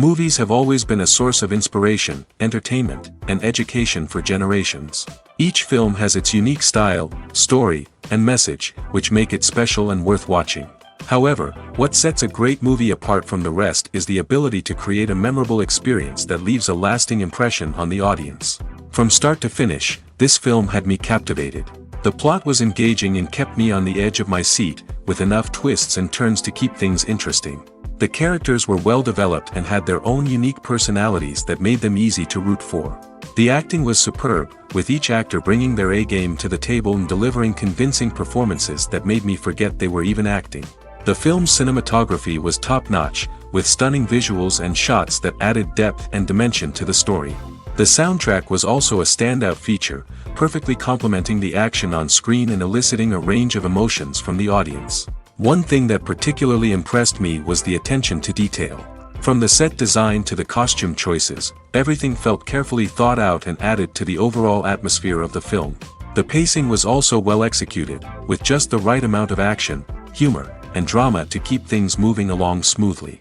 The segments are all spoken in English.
Movies have always been a source of inspiration, entertainment, and education for generations. Each film has its unique style, story, and message, which make it special and worth watching. However, what sets a great movie apart from the rest is the ability to create a memorable experience that leaves a lasting impression on the audience. From start to finish, this film had me captivated. The plot was engaging and kept me on the edge of my seat, with enough twists and turns to keep things interesting. The characters were well developed and had their own unique personalities that made them easy to root for. The acting was superb, with each actor bringing their A-game to the table and delivering convincing performances that made me forget they were even acting. The film's cinematography was top-notch, with stunning visuals and shots that added depth and dimension to the story. The soundtrack was also a standout feature, perfectly complementing the action on screen and eliciting a range of emotions from the audience. One thing that particularly impressed me was the attention to detail. From the set design to the costume choices, everything felt carefully thought out and added to the overall atmosphere of the film. The pacing was also well executed, with just the right amount of action, humor, and drama to keep things moving along smoothly.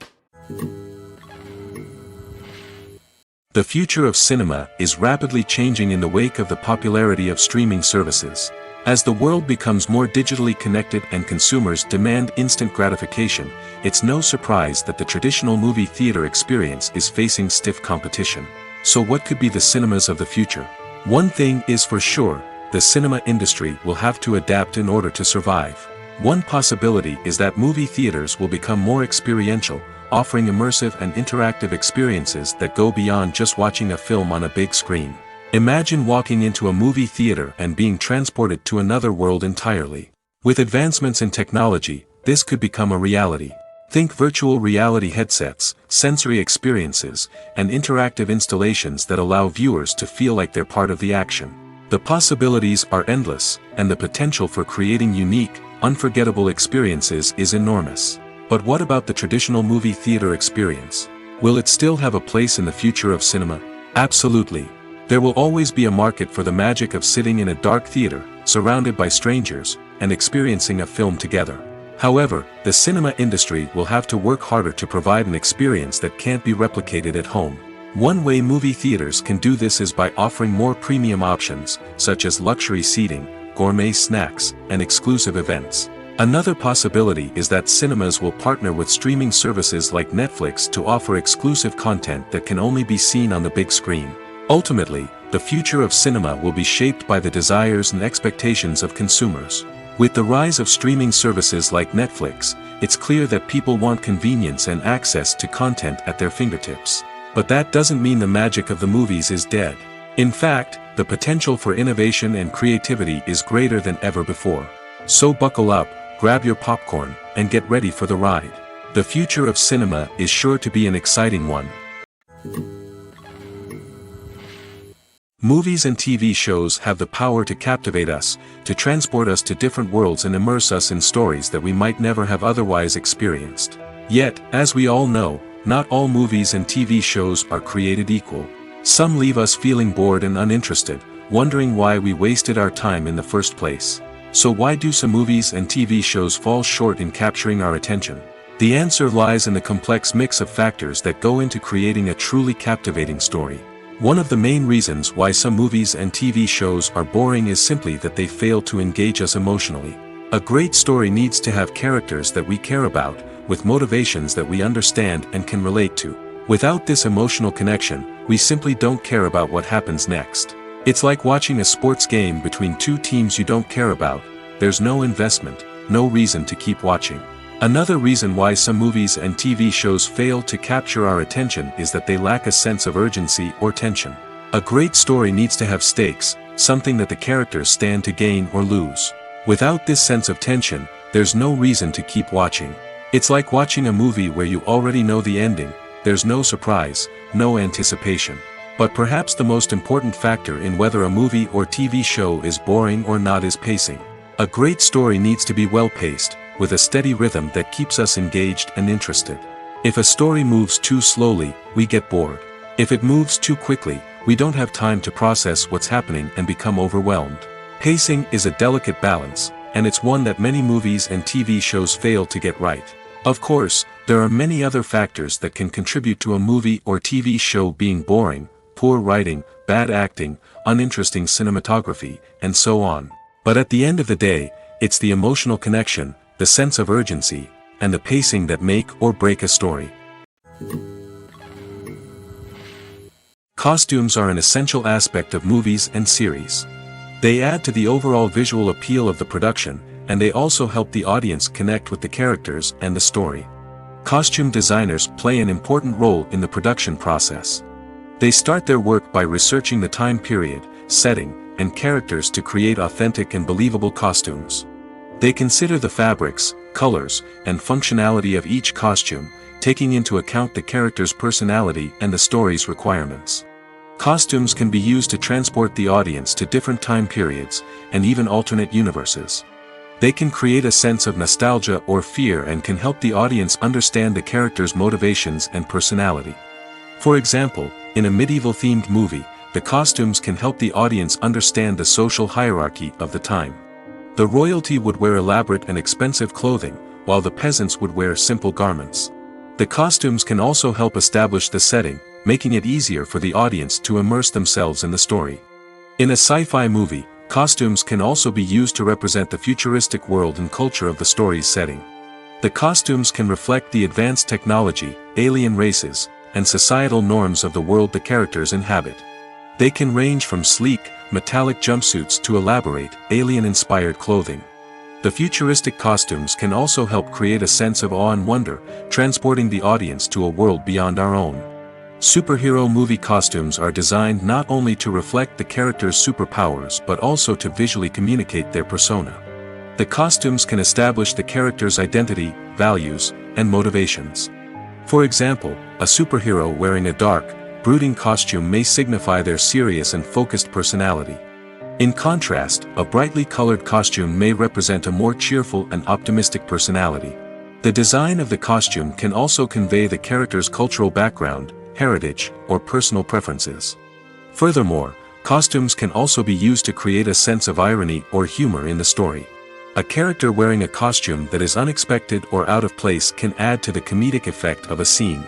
The future of cinema is rapidly changing in the wake of the popularity of streaming services. As the world becomes more digitally connected and consumers demand instant gratification, it's no surprise that the traditional movie theater experience is facing stiff competition. So what could be the cinemas of the future? One thing is for sure, the cinema industry will have to adapt in order to survive. One possibility is that movie theaters will become more experiential, offering immersive and interactive experiences that go beyond just watching a film on a big screen. Imagine walking into a movie theater and being transported to another world entirely. With advancements in technology, this could become a reality. Think virtual reality headsets, sensory experiences, and interactive installations that allow viewers to feel like they're part of the action. The possibilities are endless, and the potential for creating unique, unforgettable experiences is enormous. But what about the traditional movie theater experience? Will it still have a place in the future of cinema? Absolutely. There will always be a market for the magic of sitting in a dark theater, surrounded by strangers, and experiencing a film together. However, the cinema industry will have to work harder to provide an experience that can't be replicated at home. One way movie theaters can do this is by offering more premium options, such as luxury seating, gourmet snacks, and exclusive events. Another possibility is that cinemas will partner with streaming services like Netflix to offer exclusive content that can only be seen on the big screen. Ultimately, the future of cinema will be shaped by the desires and expectations of consumers. With the rise of streaming services like Netflix, it's clear that people want convenience and access to content at their fingertips. But that doesn't mean the magic of the movies is dead. In fact, the potential for innovation and creativity is greater than ever before. So buckle up, grab your popcorn, and get ready for the ride. The future of cinema is sure to be an exciting one. Movies and TV shows have the power to captivate us, to transport us to different worlds and immerse us in stories that we might never have otherwise experienced. Yet, as we all know, not all movies and TV shows are created equal. Some leave us feeling bored and uninterested, wondering why we wasted our time in the first place. So why do some movies and TV shows fall short in capturing our attention? The answer lies in the complex mix of factors that go into creating a truly captivating story. One of the main reasons why some movies and TV shows are boring is simply that they fail to engage us emotionally. A great story needs to have characters that we care about, with motivations that we understand and can relate to. Without this emotional connection, we simply don't care about what happens next. It's like watching a sports game between two teams you don't care about. There's no investment, no reason to keep watching. Another reason why some movies and TV shows fail to capture our attention is that they lack a sense of urgency or tension. A great story needs to have stakes, something that the characters stand to gain or lose. Without this sense of tension, there's no reason to keep watching. It's like watching a movie where you already know the ending. There's no surprise, no anticipation. But perhaps the most important factor in whether a movie or TV show is boring or not is pacing. A great story needs to be well-paced, with a steady rhythm that keeps us engaged and interested. If a story moves too slowly, we get bored. If it moves too quickly, we don't have time to process what's happening and become overwhelmed. Pacing is a delicate balance, and it's one that many movies and TV shows fail to get right. Of course, There are many other factors that can contribute to a movie or TV show being boring: poor writing, bad acting, uninteresting cinematography, and so on. But at the end of the day, it's the emotional connection, the sense of urgency, and the pacing that make or break a story. Costumes are an essential aspect of movies and series. They add to the overall visual appeal of the production, and they also help the audience connect with the characters and the story. Costume designers play an important role in the production process. They start their work by researching the time period, setting, and characters to create authentic and believable costumes. They consider the fabrics, colors, and functionality of each costume, taking into account the character's personality and the story's requirements. Costumes can be used to transport the audience to different time periods, and even alternate universes. They can create a sense of nostalgia or fear and can help the audience understand the character's motivations and personality. For example, in a medieval-themed movie, the costumes can help the audience understand the social hierarchy of the time. The royalty would wear elaborate and expensive clothing, while the peasants would wear simple garments. The costumes can also help establish the setting, making it easier for the audience to immerse themselves in the story. In a sci-fi movie, costumes can also be used to represent the futuristic world and culture of the story's setting. The costumes can reflect the advanced technology, alien races, and societal norms of the world the characters inhabit. They can range from sleek, metallic jumpsuits to elaborate, alien-inspired clothing. The futuristic costumes can also help create a sense of awe and wonder, transporting the audience to a world beyond our own. Superhero movie costumes are designed not only to reflect the character's superpowers but also to visually communicate their persona. The costumes can establish the character's identity, values, and motivations. For example, a superhero wearing a dark, brooding costume may signify their serious and focused personality. In contrast, a brightly colored costume may represent a more cheerful and optimistic personality. The design of the costume can also convey the character's cultural background, heritage, or personal preferences. Furthermore, costumes can also be used to create a sense of irony or humor in the story. A character wearing a costume that is unexpected or out of place can add to the comedic effect of a scene.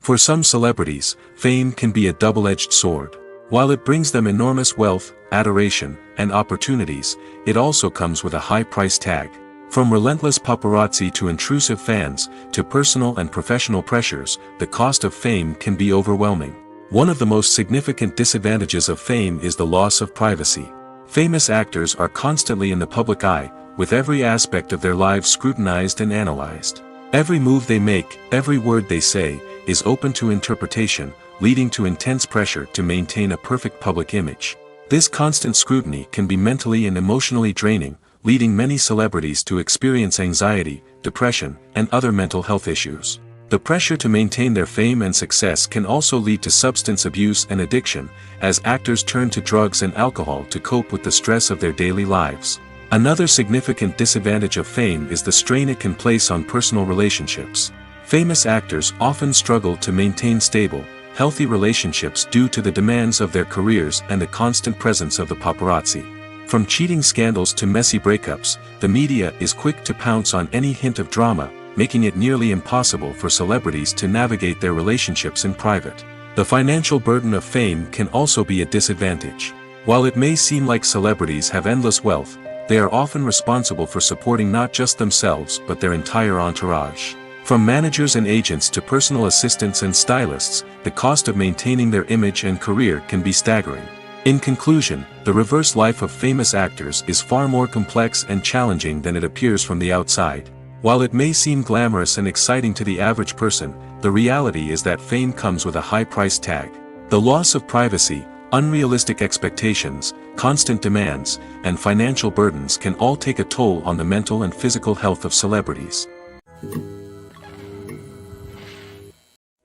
For some celebrities, fame can be a double-edged sword. While it brings them enormous wealth, adoration, and opportunities, it also comes with a high price tag. From relentless paparazzi to intrusive fans, to personal and professional pressures, the cost of fame can be overwhelming. One of the most significant disadvantages of fame is the loss of privacy. Famous actors are constantly in the public eye, with every aspect of their lives scrutinized and analyzed. Every move they make, every word they say, is open to interpretation, leading to intense pressure to maintain a perfect public image. This constant scrutiny can be mentally and emotionally draining, leading many celebrities to experience anxiety, depression, and other mental health issues. The pressure to maintain their fame and success can also lead to substance abuse and addiction, as actors turn to drugs and alcohol to cope with the stress of their daily lives. Another significant disadvantage of fame is the strain it can place on personal relationships. Famous actors often struggle to maintain stable, healthy relationships due to the demands of their careers and the constant presence of the paparazzi. From cheating scandals to messy breakups, the media is quick to pounce on any hint of drama, making it nearly impossible for celebrities to navigate their relationships in private. The financial burden of fame can also be a disadvantage. While it may seem like celebrities have endless wealth, they are often responsible for supporting not just themselves but their entire entourage. From managers and agents to personal assistants and stylists, the cost of maintaining their image and career can be staggering. In conclusion, the reverse life of famous actors is far more complex and challenging than it appears from the outside. While it may seem glamorous and exciting to the average person, the reality is that fame comes with a high price tag. The loss of privacy, unrealistic expectations, constant demands, and financial burdens can all take a toll on the mental and physical health of celebrities.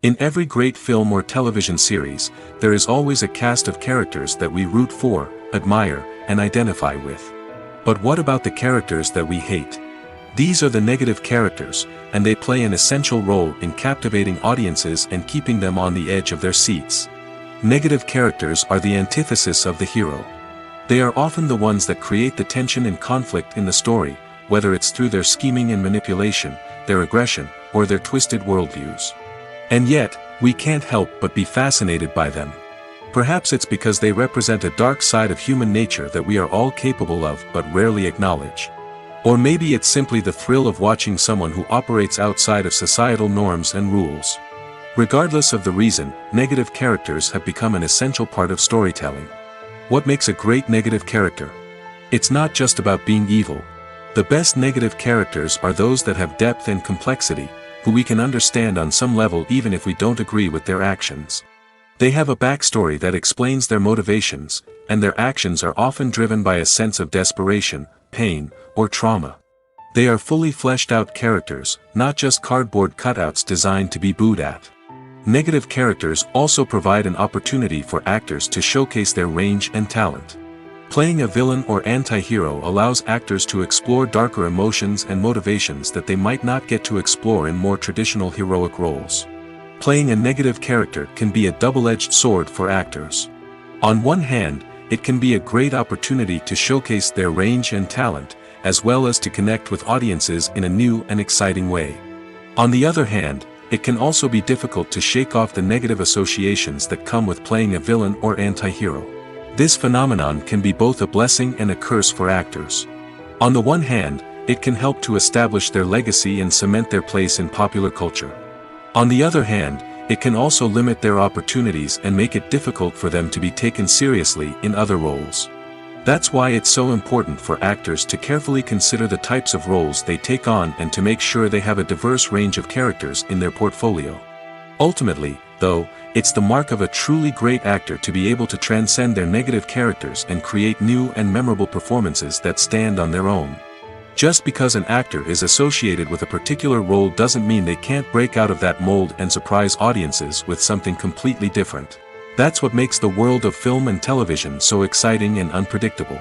In every great film or television series, there is always a cast of characters that we root for, admire, and identify with. But what about the characters that we hate? These are the negative characters, and they play an essential role in captivating audiences and keeping them on the edge of their seats. Negative characters are the antithesis of the hero. They are often the ones that create the tension and conflict in the story, whether it's through their scheming and manipulation, their aggression, or their twisted worldviews. And yet, we can't help but be fascinated by them. Perhaps it's because they represent a dark side of human nature that we are all capable of but rarely acknowledge. Or maybe it's simply the thrill of watching someone who operates outside of societal norms and rules. Regardless of the reason, negative characters have become an essential part of storytelling. What makes a great negative character? It's not just about being evil. The best negative characters are those that have depth and complexity, who we can understand on some level even if we don't agree with their actions. They have a backstory that explains their motivations, and their actions are often driven by a sense of desperation, pain, or trauma. They are fully fleshed out characters, not just cardboard cutouts designed to be booed at. Negative characters also provide an opportunity for actors to showcase their range and talent. Playing a villain or anti-hero allows actors to explore darker emotions and motivations that they might not get to explore in more traditional heroic roles. Playing a negative character can be a double-edged sword for actors. On one hand, it can be a great opportunity to showcase their range and talent, as well as to connect with audiences in a new and exciting way. On the other hand, it can also be difficult to shake off the negative associations that come with playing a villain or anti-hero. This phenomenon can be both a blessing and a curse for actors. On the one hand, it can help to establish their legacy and cement their place in popular culture. On the other hand, it can also limit their opportunities and make it difficult for them to be taken seriously in other roles. That's why it's so important for actors to carefully consider the types of roles they take on and to make sure they have a diverse range of characters in their portfolio. Ultimately, though, it's the mark of a truly great actor to be able to transcend their negative characters and create new and memorable performances that stand on their own. Just because an actor is associated with a particular role doesn't mean they can't break out of that mold and surprise audiences with something completely different. That's what makes the world of film and television so exciting and unpredictable.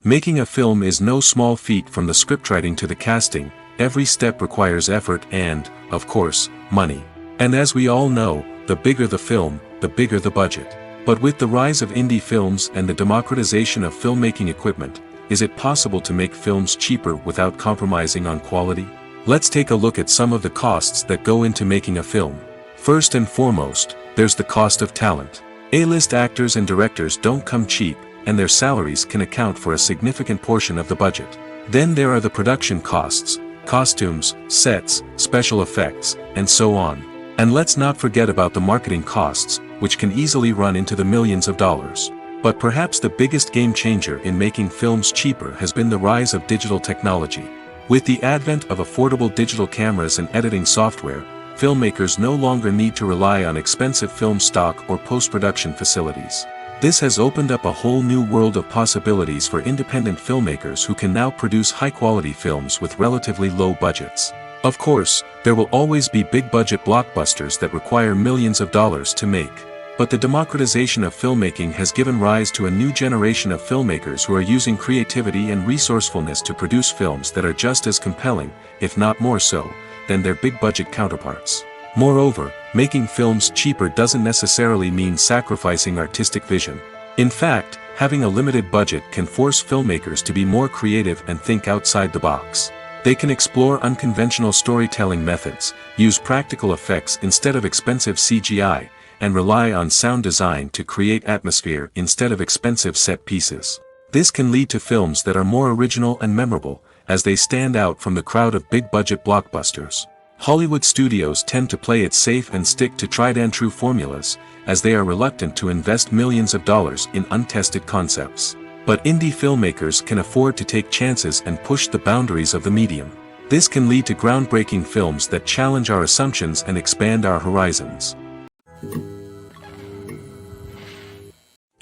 Making a film is no small feat. From the scriptwriting to the casting, every step requires effort and, of course, money. And as we all know, the bigger the film, the bigger the budget. But with the rise of indie films and the democratization of filmmaking equipment, is it possible to make films cheaper without compromising on quality? Let's take a look at some of the costs that go into making a film. First and foremost, there's the cost of talent. A-list actors and directors don't come cheap, and their salaries can account for a significant portion of the budget. Then there are the production costs, costumes, sets, special effects, and so on. And let's not forget about the marketing costs, which can easily run into the millions of dollars. But perhaps the biggest game changer in making films cheaper has been the rise of digital technology. With the advent of affordable digital cameras and editing software, filmmakers no longer need to rely on expensive film stock or post-production facilities. This has opened up a whole new world of possibilities for independent filmmakers who can now produce high-quality films with relatively low budgets. Of course, there will always be big-budget blockbusters that require millions of dollars to make. But the democratization of filmmaking has given rise to a new generation of filmmakers who are using creativity and resourcefulness to produce films that are just as compelling, if not more so, than their big-budget counterparts. Moreover, making films cheaper doesn't necessarily mean sacrificing artistic vision. In fact, having a limited budget can force filmmakers to be more creative and think outside the box. They can explore unconventional storytelling methods, use practical effects instead of expensive CGI, and rely on sound design to create atmosphere instead of expensive set pieces. This can lead to films that are more original and memorable, as they stand out from the crowd of big-budget blockbusters. Hollywood studios tend to play it safe and stick to tried-and-true formulas, as they are reluctant to invest millions of dollars in untested concepts. But indie filmmakers can afford to take chances and push the boundaries of the medium. This can lead to groundbreaking films that challenge our assumptions and expand our horizons.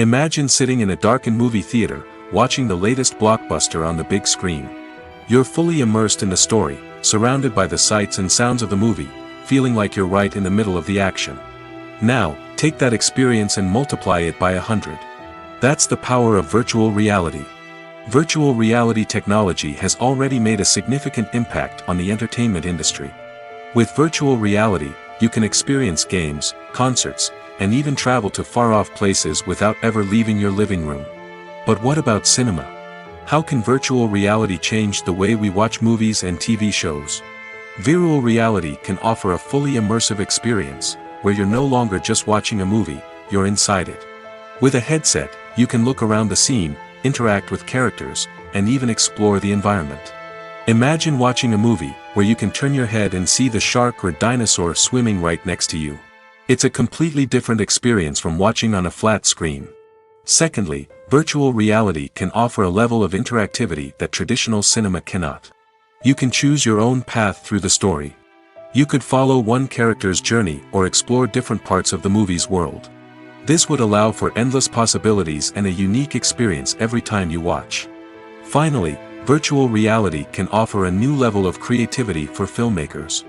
Imagine sitting in a darkened movie theater, watching the latest blockbuster on the big screen. You're fully immersed in the story, surrounded by the sights and sounds of the movie, feeling like you're right in the middle of the action. Now, take that experience and multiply it by 100. That's the power of virtual reality. Virtual reality technology has already made a significant impact on the entertainment industry. With virtual reality, you can experience games, concerts, and even travel to far-off places without ever leaving your living room. But what about cinema? How can virtual reality change the way we watch movies and TV shows? Virtual reality can offer a fully immersive experience, where you're no longer just watching a movie, you're inside it. With a headset, you can look around the scene, interact with characters, and even explore the environment. Imagine watching a movie, where you can turn your head and see the shark or dinosaur swimming right next to you. It's a completely different experience from watching on a flat screen. Secondly, virtual reality can offer a level of interactivity that traditional cinema cannot. You can choose your own path through the story. You could follow one character's journey or explore different parts of the movie's world. This would allow for endless possibilities and a unique experience every time you watch. Finally, virtual reality can offer a new level of creativity for filmmakers.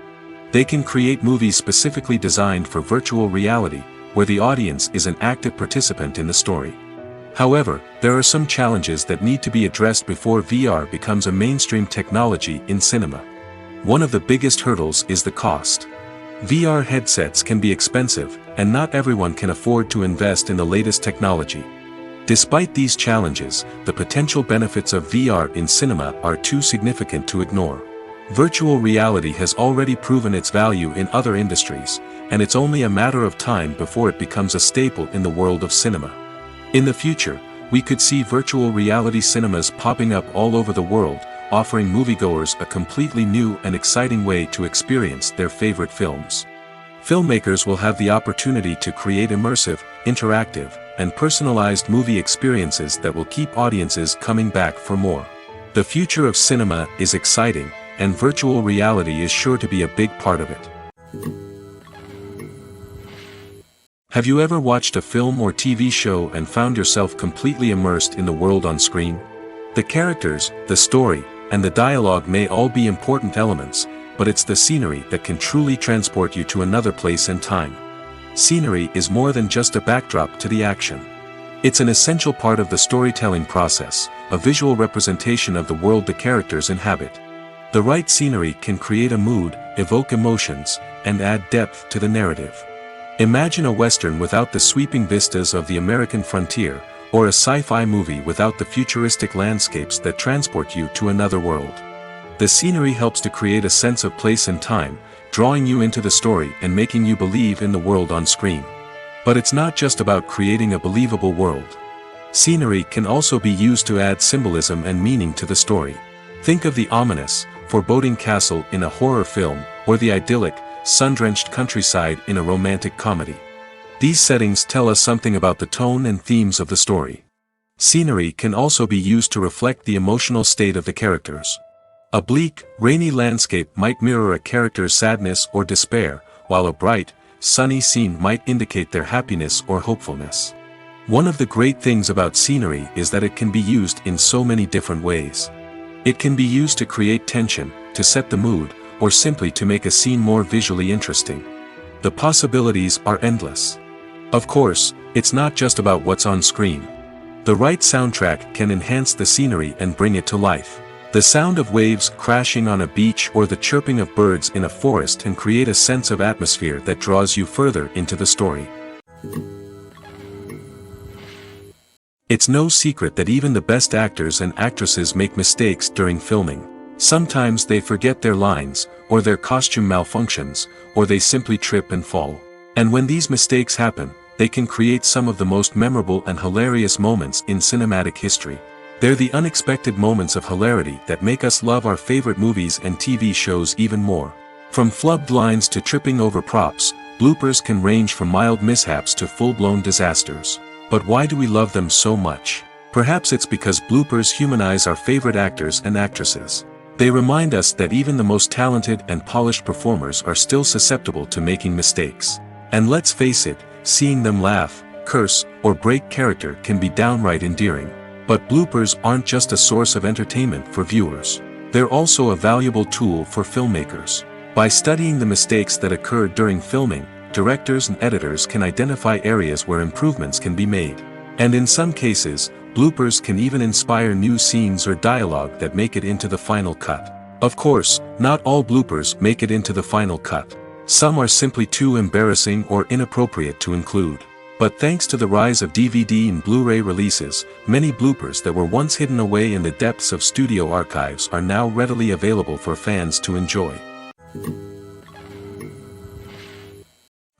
They can create movies specifically designed for virtual reality, where the audience is an active participant in the story. However, there are some challenges that need to be addressed before VR becomes a mainstream technology in cinema. One of the biggest hurdles is the cost. VR headsets can be expensive, and not everyone can afford to invest in the latest technology. Despite these challenges, the potential benefits of VR in cinema are too significant to ignore. Virtual reality has already proven its value in other industries, and it's only a matter of time before it becomes a staple in the world of cinema. In the future, we could see virtual reality cinemas popping up all over the world, offering moviegoers a completely new and exciting way to experience their favorite films. Filmmakers will have the opportunity to create immersive, interactive, and personalized movie experiences that will keep audiences coming back for more. The future of cinema is exciting, and virtual reality is sure to be a big part of it. Have you ever watched a film or TV show and found yourself completely immersed in the world on screen? The characters, the story, and the dialogue may all be important elements, but it's the scenery that can truly transport you to another place and time. Scenery is more than just a backdrop to the action. It's an essential part of the storytelling process, a visual representation of the world the characters inhabit. The right scenery can create a mood, evoke emotions, and add depth to the narrative. Imagine a Western without the sweeping vistas of the American frontier, or a sci-fi movie without the futuristic landscapes that transport you to another world. The scenery helps to create a sense of place and time, drawing you into the story and making you believe in the world on screen. But it's not just about creating a believable world. Scenery can also be used to add symbolism and meaning to the story. Think of the ominous, foreboding castle in a horror film, or the idyllic, sun-drenched countryside in a romantic comedy. These settings tell us something about the tone and themes of the story. Scenery can also be used to reflect the emotional state of the characters. A bleak, rainy landscape might mirror a character's sadness or despair, while a bright, sunny scene might indicate their happiness or hopefulness. One of the great things about scenery is that it can be used in so many different ways. It can be used to create tension, to set the mood, or simply to make a scene more visually interesting. The possibilities are endless. Of course, it's not just about what's on screen. The right soundtrack can enhance the scenery and bring it to life. The sound of waves crashing on a beach or the chirping of birds in a forest can create a sense of atmosphere that draws you further into the story. It's no secret that even the best actors and actresses make mistakes during filming. Sometimes they forget their lines, or their costume malfunctions, or they simply trip and fall. And when these mistakes happen, they can create some of the most memorable and hilarious moments in cinematic history. They're the unexpected moments of hilarity that make us love our favorite movies and TV shows even more. From flubbed lines to tripping over props, bloopers can range from mild mishaps to full-blown disasters. But why do we love them so much? Perhaps it's because bloopers humanize our favorite actors and actresses. They remind us that even the most talented and polished performers are still susceptible to making mistakes. And let's face it, seeing them laugh, curse, or break character can be downright endearing. But bloopers aren't just a source of entertainment for viewers. They're also a valuable tool for filmmakers. By studying the mistakes that occurred during filming, directors and editors can identify areas where improvements can be made. And in some cases, bloopers can even inspire new scenes or dialogue that make it into the final cut. Of course, not all bloopers make it into the final cut. Some are simply too embarrassing or inappropriate to include. But thanks to the rise of DVD and Blu-ray releases, many bloopers that were once hidden away in the depths of studio archives are now readily available for fans to enjoy.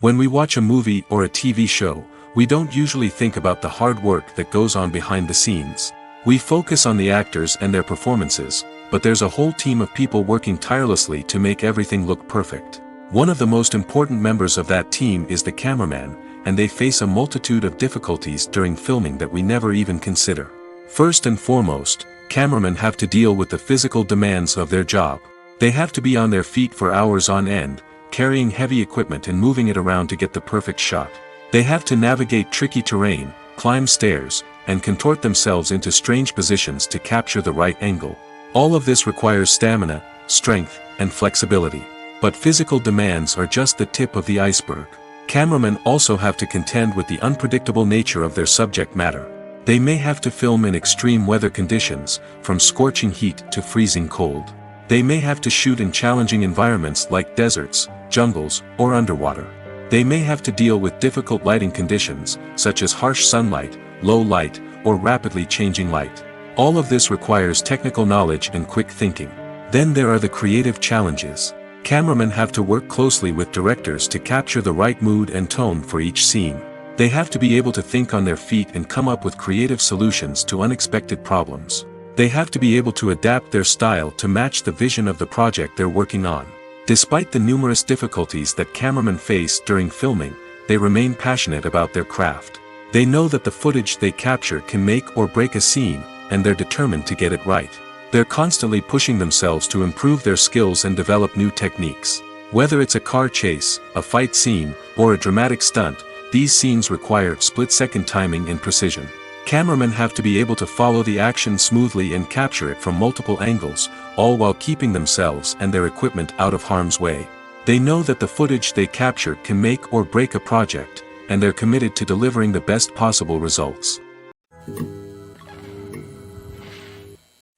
When we watch a movie or a TV show, we don't usually think about the hard work that goes on behind the scenes. We focus on the actors and their performances, but there's a whole team of people working tirelessly to make everything look perfect. One of the most important members of that team is the cameraman, and they face a multitude of difficulties during filming that we never even consider. First and foremost, cameramen have to deal with the physical demands of their job. They have to be on their feet for hours on end, carrying heavy equipment and moving it around to get the perfect shot. They have to navigate tricky terrain, climb stairs, and contort themselves into strange positions to capture the right angle. All of this requires stamina, strength, and flexibility. But physical demands are just the tip of the iceberg. Cameramen also have to contend with the unpredictable nature of their subject matter. They may have to film in extreme weather conditions, from scorching heat to freezing cold. They may have to shoot in challenging environments like deserts, jungles, or underwater. They may have to deal with difficult lighting conditions, such as harsh sunlight, low light, or rapidly changing light. All of this requires technical knowledge and quick thinking. Then there are the creative challenges. Cameramen have to work closely with directors to capture the right mood and tone for each scene. They have to be able to think on their feet and come up with creative solutions to unexpected problems. They have to be able to adapt their style to match the vision of the project they're working on. Despite the numerous difficulties that cameramen face during filming, they remain passionate about their craft. They know that the footage they capture can make or break a scene, and they're determined to get it right. They're constantly pushing themselves to improve their skills and develop new techniques. Whether it's a car chase, a fight scene, or a dramatic stunt, these scenes require split-second timing and precision. Cameramen have to be able to follow the action smoothly and capture it from multiple angles, all while keeping themselves and their equipment out of harm's way. They know that the footage they capture can make or break a project, and they're committed to delivering the best possible results.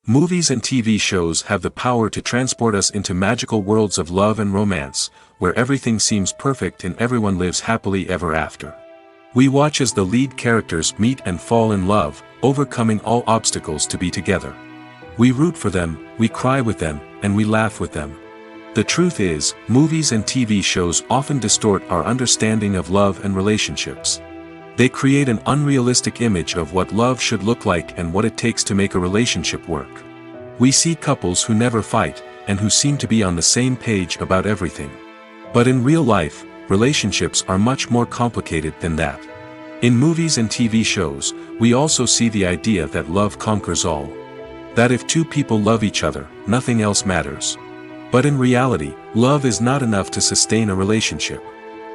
Movies and TV shows have the power to transport us into magical worlds of love and romance, where everything seems perfect and everyone lives happily ever after. We watch as the lead characters meet and fall in love, overcoming all obstacles to be together. We root for them, we cry with them, and we laugh with them. The truth is, movies and TV shows often distort our understanding of love and relationships. They create an unrealistic image of what love should look like and what it takes to make a relationship work. We see couples who never fight, and who seem to be on the same page about everything. But in real life, relationships are much more complicated than that. In movies and TV shows, we also see the idea that love conquers all. That if two people love each other, nothing else matters. But in reality, love is not enough to sustain a relationship.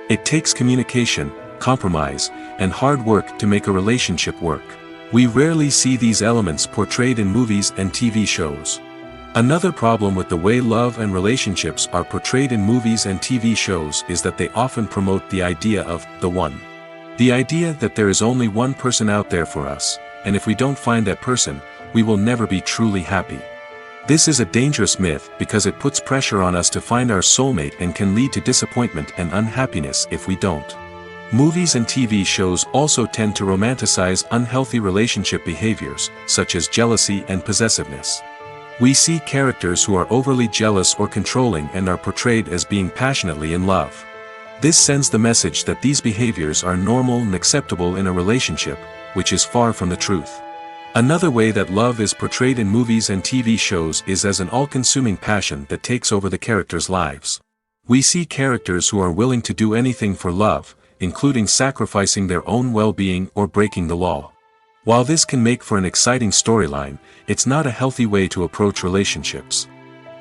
It takes communication, compromise, and hard work to make a relationship work. We rarely see these elements portrayed in movies and TV shows. Another problem with the way love and relationships are portrayed in movies and TV shows is that they often promote the idea of the one. The idea that there is only one person out there for us, and if we don't find that person, we will never be truly happy. This is a dangerous myth because it puts pressure on us to find our soulmate and can lead to disappointment and unhappiness if we don't. Movies and TV shows also tend to romanticize unhealthy relationship behaviors, such as jealousy and possessiveness. We see characters who are overly jealous or controlling and are portrayed as being passionately in love. This sends the message that these behaviors are normal and acceptable in a relationship, which is far from the truth. Another way that love is portrayed in movies and TV shows is as an all-consuming passion that takes over the characters' lives. We see characters who are willing to do anything for love, including sacrificing their own well-being or breaking the law. While this can make for an exciting storyline, it's not a healthy way to approach relationships.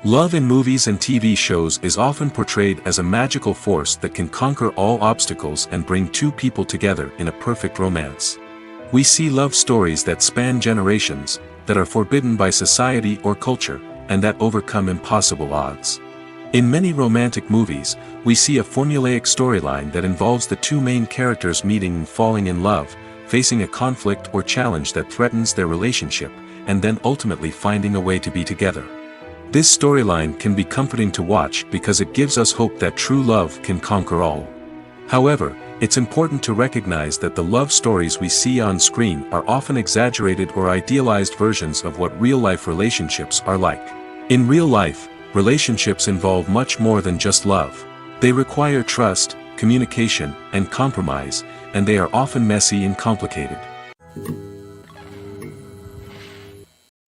Love in movies and TV shows is often portrayed as a magical force that can conquer all obstacles and bring two people together in a perfect romance. We see love stories that span generations, that are forbidden by society or culture, and that overcome impossible odds. In many romantic movies, we see a formulaic storyline that involves the two main characters meeting and falling in love, facing a conflict or challenge that threatens their relationship, and then ultimately finding a way to be together. This storyline can be comforting to watch because it gives us hope that true love can conquer all. However, It's important to recognize that the love stories we see on screen are often exaggerated or idealized versions of what real-life relationships are like. In real life, relationships involve much more than just love. They require trust, communication, and compromise, and they are often messy and complicated.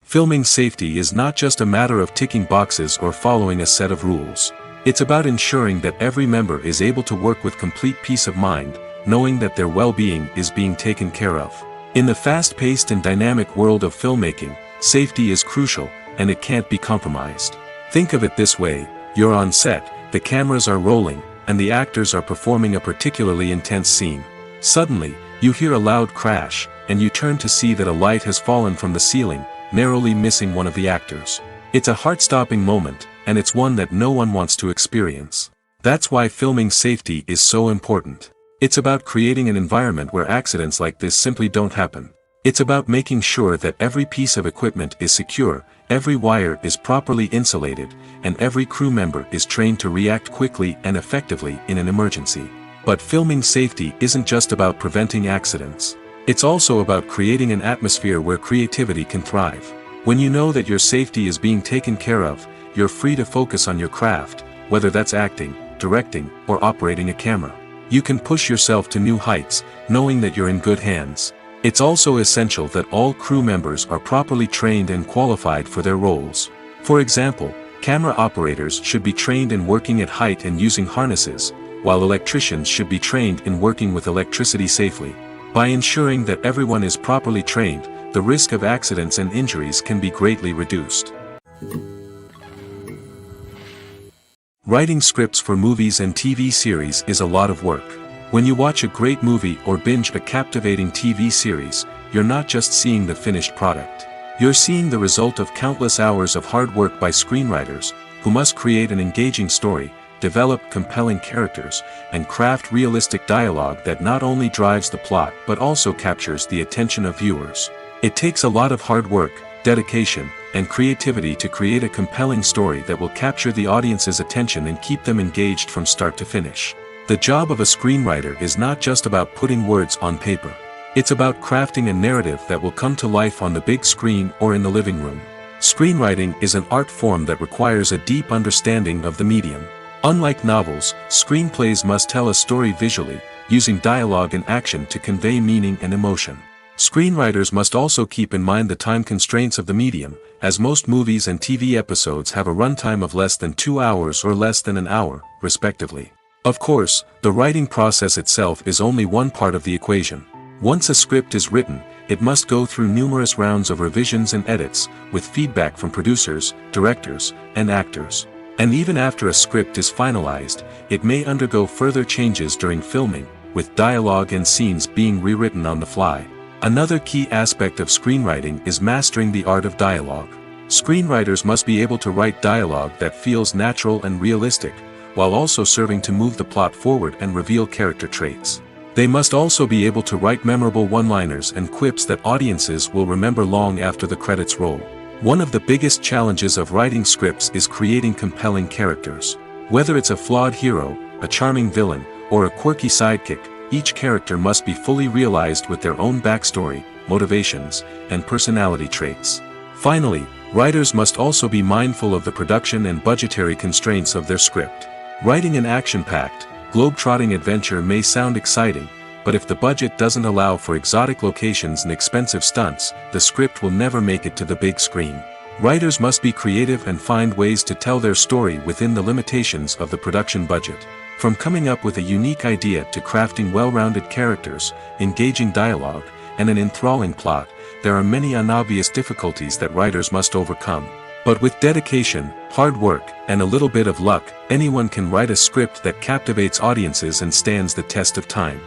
Filming safety is not just a matter of ticking boxes or following a set of rules. It's about ensuring that every member is able to work with complete peace of mind, knowing that their well-being is being taken care of. In the fast-paced and dynamic world of filmmaking, safety is crucial, and it can't be compromised. Think of it this way: you're on set, the cameras are rolling, and the actors are performing a particularly intense scene. Suddenly, you hear a loud crash, and you turn to see that a light has fallen from the ceiling, narrowly missing one of the actors. It's a heart-stopping moment, and it's one that no one wants to experience. That's why filming safety is so important. It's about creating an environment where accidents like this simply don't happen. It's about making sure that every piece of equipment is secure, every wire is properly insulated, and every crew member is trained to react quickly and effectively in an emergency. But filming safety isn't just about preventing accidents. It's also about creating an atmosphere where creativity can thrive. When you know that your safety is being taken care of, you're free to focus on your craft, whether that's acting, directing, or operating a camera. You can push yourself to new heights, knowing that you're in good hands. It's also essential that all crew members are properly trained and qualified for their roles. For example, camera operators should be trained in working at height and using harnesses, while electricians should be trained in working with electricity safely. By ensuring that everyone is properly trained, the risk of accidents and injuries can be greatly reduced. Writing scripts for movies and TV series is a lot of work. When you watch a great movie or binge a captivating TV series, you're not just seeing the finished product. You're seeing the result of countless hours of hard work by screenwriters, who must create an engaging story, develop compelling characters, and craft realistic dialogue that not only drives the plot but also captures the attention of viewers. It takes a lot of hard work, dedication, and creativity to create a compelling story that will capture the audience's attention and keep them engaged from start to finish. The job of a screenwriter is not just about putting words on paper. It's about crafting a narrative that will come to life on the big screen or in the living room. Screenwriting is an art form that requires a deep understanding of the medium. Unlike novels, screenplays must tell a story visually, using dialogue and action to convey meaning and emotion. Screenwriters must also keep in mind the time constraints of the medium, as most movies and TV episodes have a runtime of less than 2 hours or less than an hour, respectively. Of course, the writing process itself is only one part of the equation. Once a script is written, it must go through numerous rounds of revisions and edits, with feedback from producers, directors, and actors. And even after a script is finalized, it may undergo further changes during filming, with dialogue and scenes being rewritten on the fly. Another key aspect of screenwriting is mastering the art of dialogue. Screenwriters must be able to write dialogue that feels natural and realistic, while also serving to move the plot forward and reveal character traits. They must also be able to write memorable one-liners and quips that audiences will remember long after the credits roll. One of the biggest challenges of writing scripts is creating compelling characters. Whether it's a flawed hero, a charming villain, or a quirky sidekick, each character must be fully realized with their own backstory, motivations, and personality traits. Finally, writers must also be mindful of the production and budgetary constraints of their script. Writing an action-packed, globe-trotting adventure may sound exciting, but if the budget doesn't allow for exotic locations and expensive stunts, the script will never make it to the big screen. Writers must be creative and find ways to tell their story within the limitations of the production budget. From coming up with a unique idea to crafting well-rounded characters, engaging dialogue, and an enthralling plot, there are many unobvious difficulties that writers must overcome. But with dedication, hard work, and a little bit of luck, anyone can write a script that captivates audiences and stands the test of time.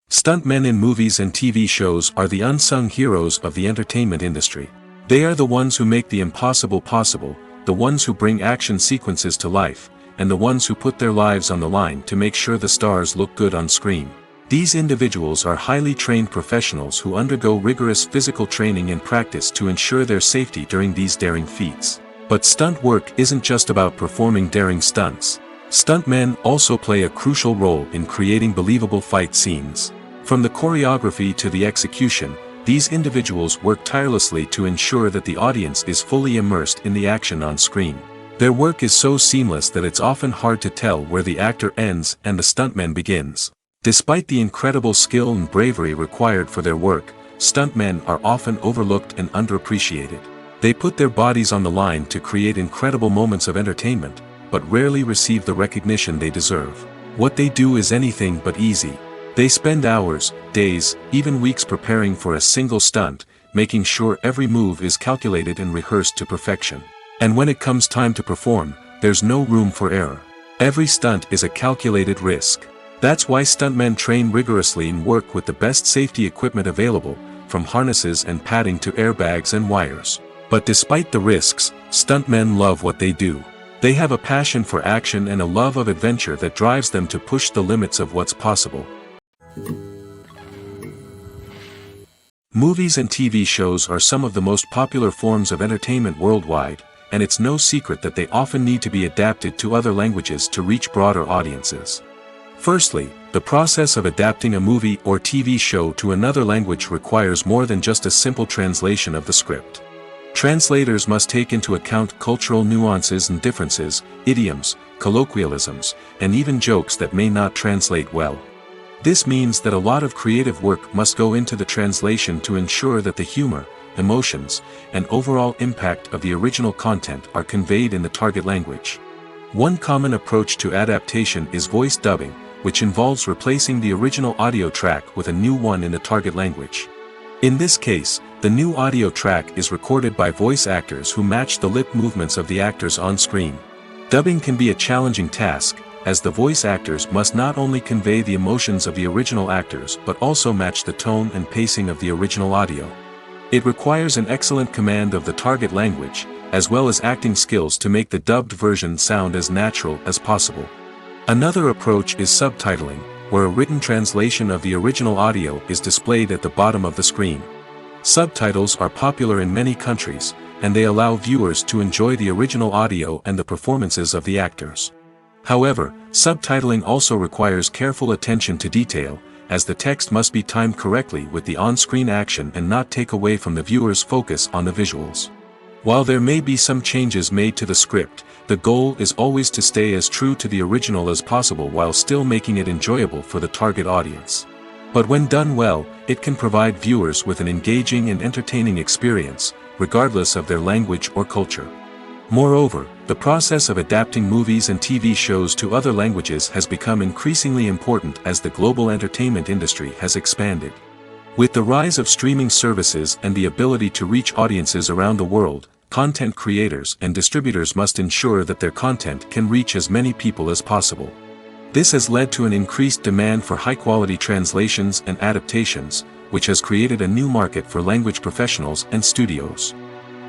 Stuntmen in movies and TV shows are the unsung heroes of the entertainment industry. They are the ones who make the impossible possible, the ones who bring action sequences to life, and the ones who put their lives on the line to make sure the stars look good on screen. These individuals are highly trained professionals who undergo rigorous physical training and practice to ensure their safety during these daring feats. But stunt work isn't just about performing daring stunts. Stuntmen also play a crucial role in creating believable fight scenes. From the choreography to the execution, these individuals work tirelessly to ensure that the audience is fully immersed in the action on screen. Their work is so seamless that it's often hard to tell where the actor ends and the stuntman begins. Despite the incredible skill and bravery required for their work, stuntmen are often overlooked and underappreciated. They put their bodies on the line to create incredible moments of entertainment, but rarely receive the recognition they deserve. What they do is anything but easy. They spend hours, days, even weeks preparing for a single stunt, making sure every move is calculated and rehearsed to perfection. And when it comes time to perform, there's no room for error. Every stunt is a calculated risk. That's why stuntmen train rigorously and work with the best safety equipment available, from harnesses and padding to airbags and wires. But despite the risks, stuntmen love what they do. They have a passion for action and a love of adventure that drives them to push the limits of what's possible. Movies and TV shows are some of the most popular forms of entertainment worldwide, and it's no secret that they often need to be adapted to other languages to reach broader audiences. Firstly, the process of adapting a movie or TV show to another language requires more than just a simple translation of the script. Translators must take into account cultural nuances and differences, idioms, colloquialisms, and even jokes that may not translate well. This means that a lot of creative work must go into the translation to ensure that the humor, emotions, and overall impact of the original content are conveyed in the target language. One common approach to adaptation is voice dubbing, which involves replacing the original audio track with a new one in the target language. In this case, the new audio track is recorded by voice actors who match the lip movements of the actors on screen. Dubbing can be a challenging task, as the voice actors must not only convey the emotions of the original actors but also match the tone and pacing of the original audio. It requires an excellent command of the target language, as well as acting skills to make the dubbed version sound as natural as possible. Another approach is subtitling, where a written translation of the original audio is displayed at the bottom of the screen. Subtitles are popular in many countries, and they allow viewers to enjoy the original audio and the performances of the actors. However, subtitling also requires careful attention to detail, as the text must be timed correctly with the on-screen action and not take away from the viewer's focus on the visuals. While there may be some changes made to the script, the goal is always to stay as true to the original as possible while still making it enjoyable for the target audience. But when done well, it can provide viewers with an engaging and entertaining experience, regardless of their language or culture. Moreover, the process of adapting movies and TV shows to other languages has become increasingly important as the global entertainment industry has expanded. With the rise of streaming services and the ability to reach audiences around the world, content creators and distributors must ensure that their content can reach as many people as possible. This has led to an increased demand for high-quality translations and adaptations, which has created a new market for language professionals and studios.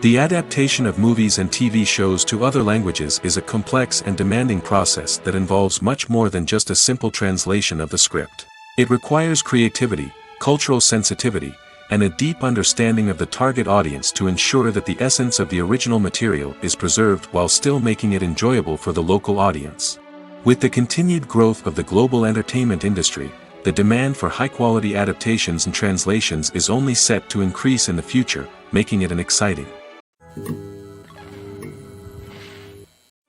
The adaptation of movies and TV shows to other languages is a complex and demanding process that involves much more than just a simple translation of the script. It requires creativity, cultural sensitivity, and a deep understanding of the target audience to ensure that the essence of the original material is preserved while still making it enjoyable for the local audience. With the continued growth of the global entertainment industry, the demand for high-quality adaptations and translations is only set to increase in the future, making it an exciting.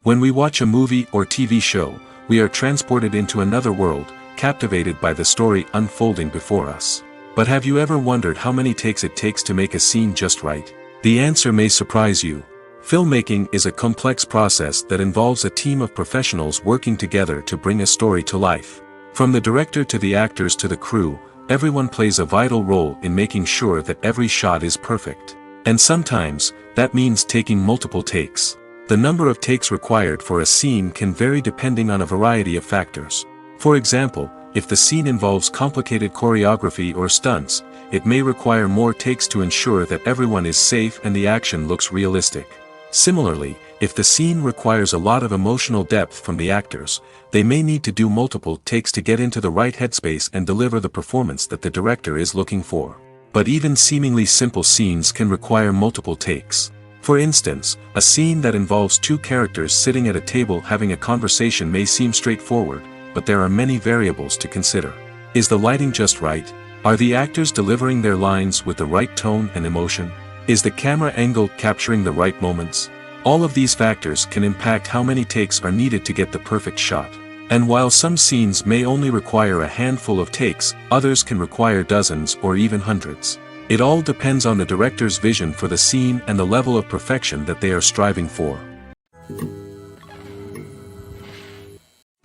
When we watch a movie or TV show, we are transported into another world, captivated by the story unfolding before us. But have you ever wondered how many takes it takes to make a scene just right? The answer may surprise you. Filmmaking is a complex process that involves a team of professionals working together to bring a story to life. From the director to the actors to the crew, everyone plays a vital role in making sure that every shot is perfect. And sometimes, that means taking multiple takes. The number of takes required for a scene can vary depending on a variety of factors. For example, if the scene involves complicated choreography or stunts, it may require more takes to ensure that everyone is safe and the action looks realistic. Similarly, if the scene requires a lot of emotional depth from the actors, they may need to do multiple takes to get into the right headspace and deliver the performance that the director is looking for. But even seemingly simple scenes can require multiple takes. For instance, a scene that involves two characters sitting at a table having a conversation may seem straightforward, but there are many variables to consider. Is the lighting just right? Are the actors delivering their lines with the right tone and emotion? Is the camera angle capturing the right moments? All of these factors can impact how many takes are needed to get the perfect shot. And while some scenes may only require a handful of takes, others can require dozens or even hundreds. It all depends on the director's vision for the scene and the level of perfection that they are striving for.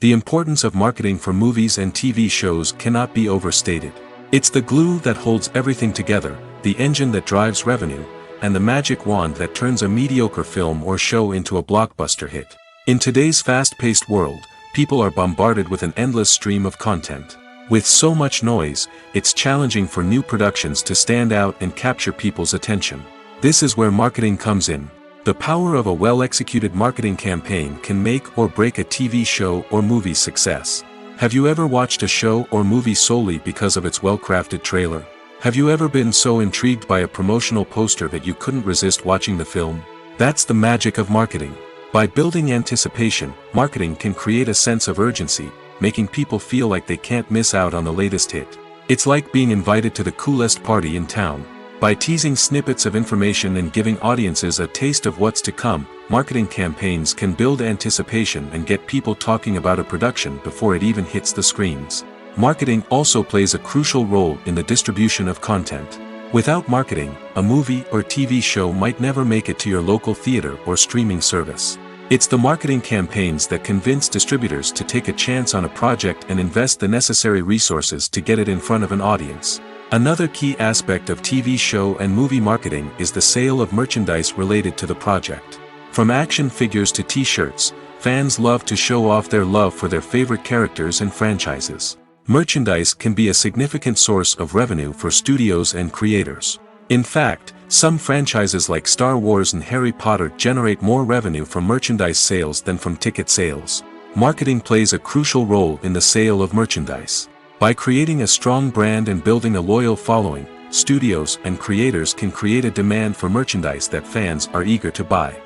The importance of marketing for movies and TV shows cannot be overstated. It's the glue that holds everything together, the engine that drives revenue, and the magic wand that turns a mediocre film or show into a blockbuster hit. In today's fast-paced world, people are bombarded with an endless stream of content. With so much noise, it's challenging for new productions to stand out and capture people's attention. This is where marketing comes in. The power of a well-executed marketing campaign can make or break a TV show or movie's success. Have you ever watched a show or movie solely because of its well-crafted trailer? Have you ever been so intrigued by a promotional poster that you couldn't resist watching the film? That's the magic of marketing. By building anticipation, marketing can create a sense of urgency, making people feel like they can't miss out on the latest hit. It's like being invited to the coolest party in town. By teasing snippets of information and giving audiences a taste of what's to come, marketing campaigns can build anticipation and get people talking about a production before it even hits the screens. Marketing also plays a crucial role in the distribution of content. Without marketing, a movie or TV show might never make it to your local theater or streaming service. It's the marketing campaigns that convince distributors to take a chance on a project and invest the necessary resources to get it in front of an audience. Another key aspect of TV show and movie marketing is the sale of merchandise related to the project. From action figures to t-shirts, fans love to show off their love for their favorite characters and franchises. Merchandise can be a significant source of revenue for studios and creators. In fact, some franchises like Star Wars and Harry Potter generate more revenue from merchandise sales than from ticket sales. Marketing plays a crucial role in the sale of merchandise. By creating a strong brand and building a loyal following, studios and creators can create a demand for merchandise that fans are eager to buy.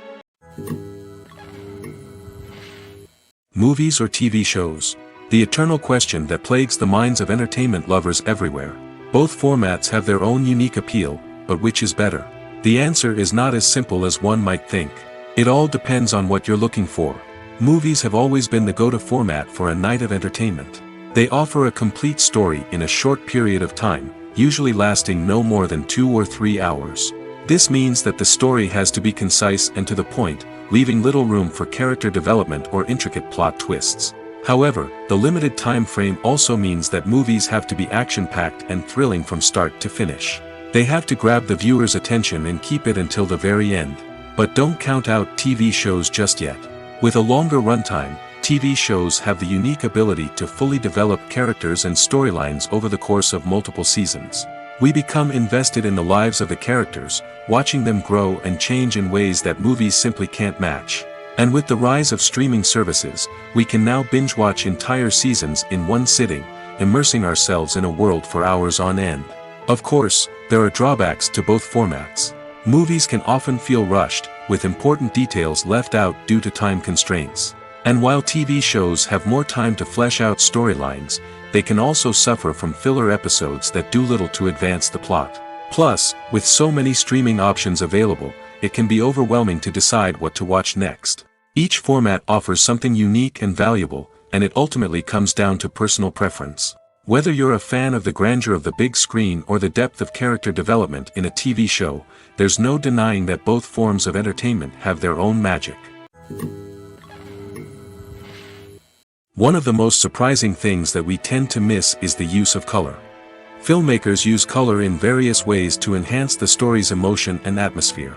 Movies or TV shows? The eternal question that plagues the minds of entertainment lovers everywhere. Both formats have their own unique appeal, but which is better? The answer is not as simple as one might think. It all depends on what you're looking for. Movies have always been the go-to format for a night of entertainment. They offer a complete story in a short period of time, usually lasting no more than 2 or 3 hours. This means that the story has to be concise and to the point, leaving little room for character development or intricate plot twists. However, the limited time frame also means that movies have to be action-packed and thrilling from start to finish. They have to grab the viewer's attention and keep it until the very end. But don't count out TV shows just yet. With a longer runtime, TV shows have the unique ability to fully develop characters and storylines over the course of multiple seasons. We become invested in the lives of the characters, watching them grow and change in ways that movies simply can't match. And with the rise of streaming services, we can now binge-watch entire seasons in one sitting, immersing ourselves in a world for hours on end. Of course, there are drawbacks to both formats. Movies can often feel rushed, with important details left out due to time constraints. And while TV shows have more time to flesh out storylines, they can also suffer from filler episodes that do little to advance the plot. Plus, with so many streaming options available, it can be overwhelming to decide what to watch next. Each format offers something unique and valuable, and it ultimately comes down to personal preference. Whether you're a fan of the grandeur of the big screen or the depth of character development in a TV show, there's no denying that both forms of entertainment have their own magic. One of the most surprising things that we tend to miss is the use of color. Filmmakers use color in various ways to enhance the story's emotion and atmosphere.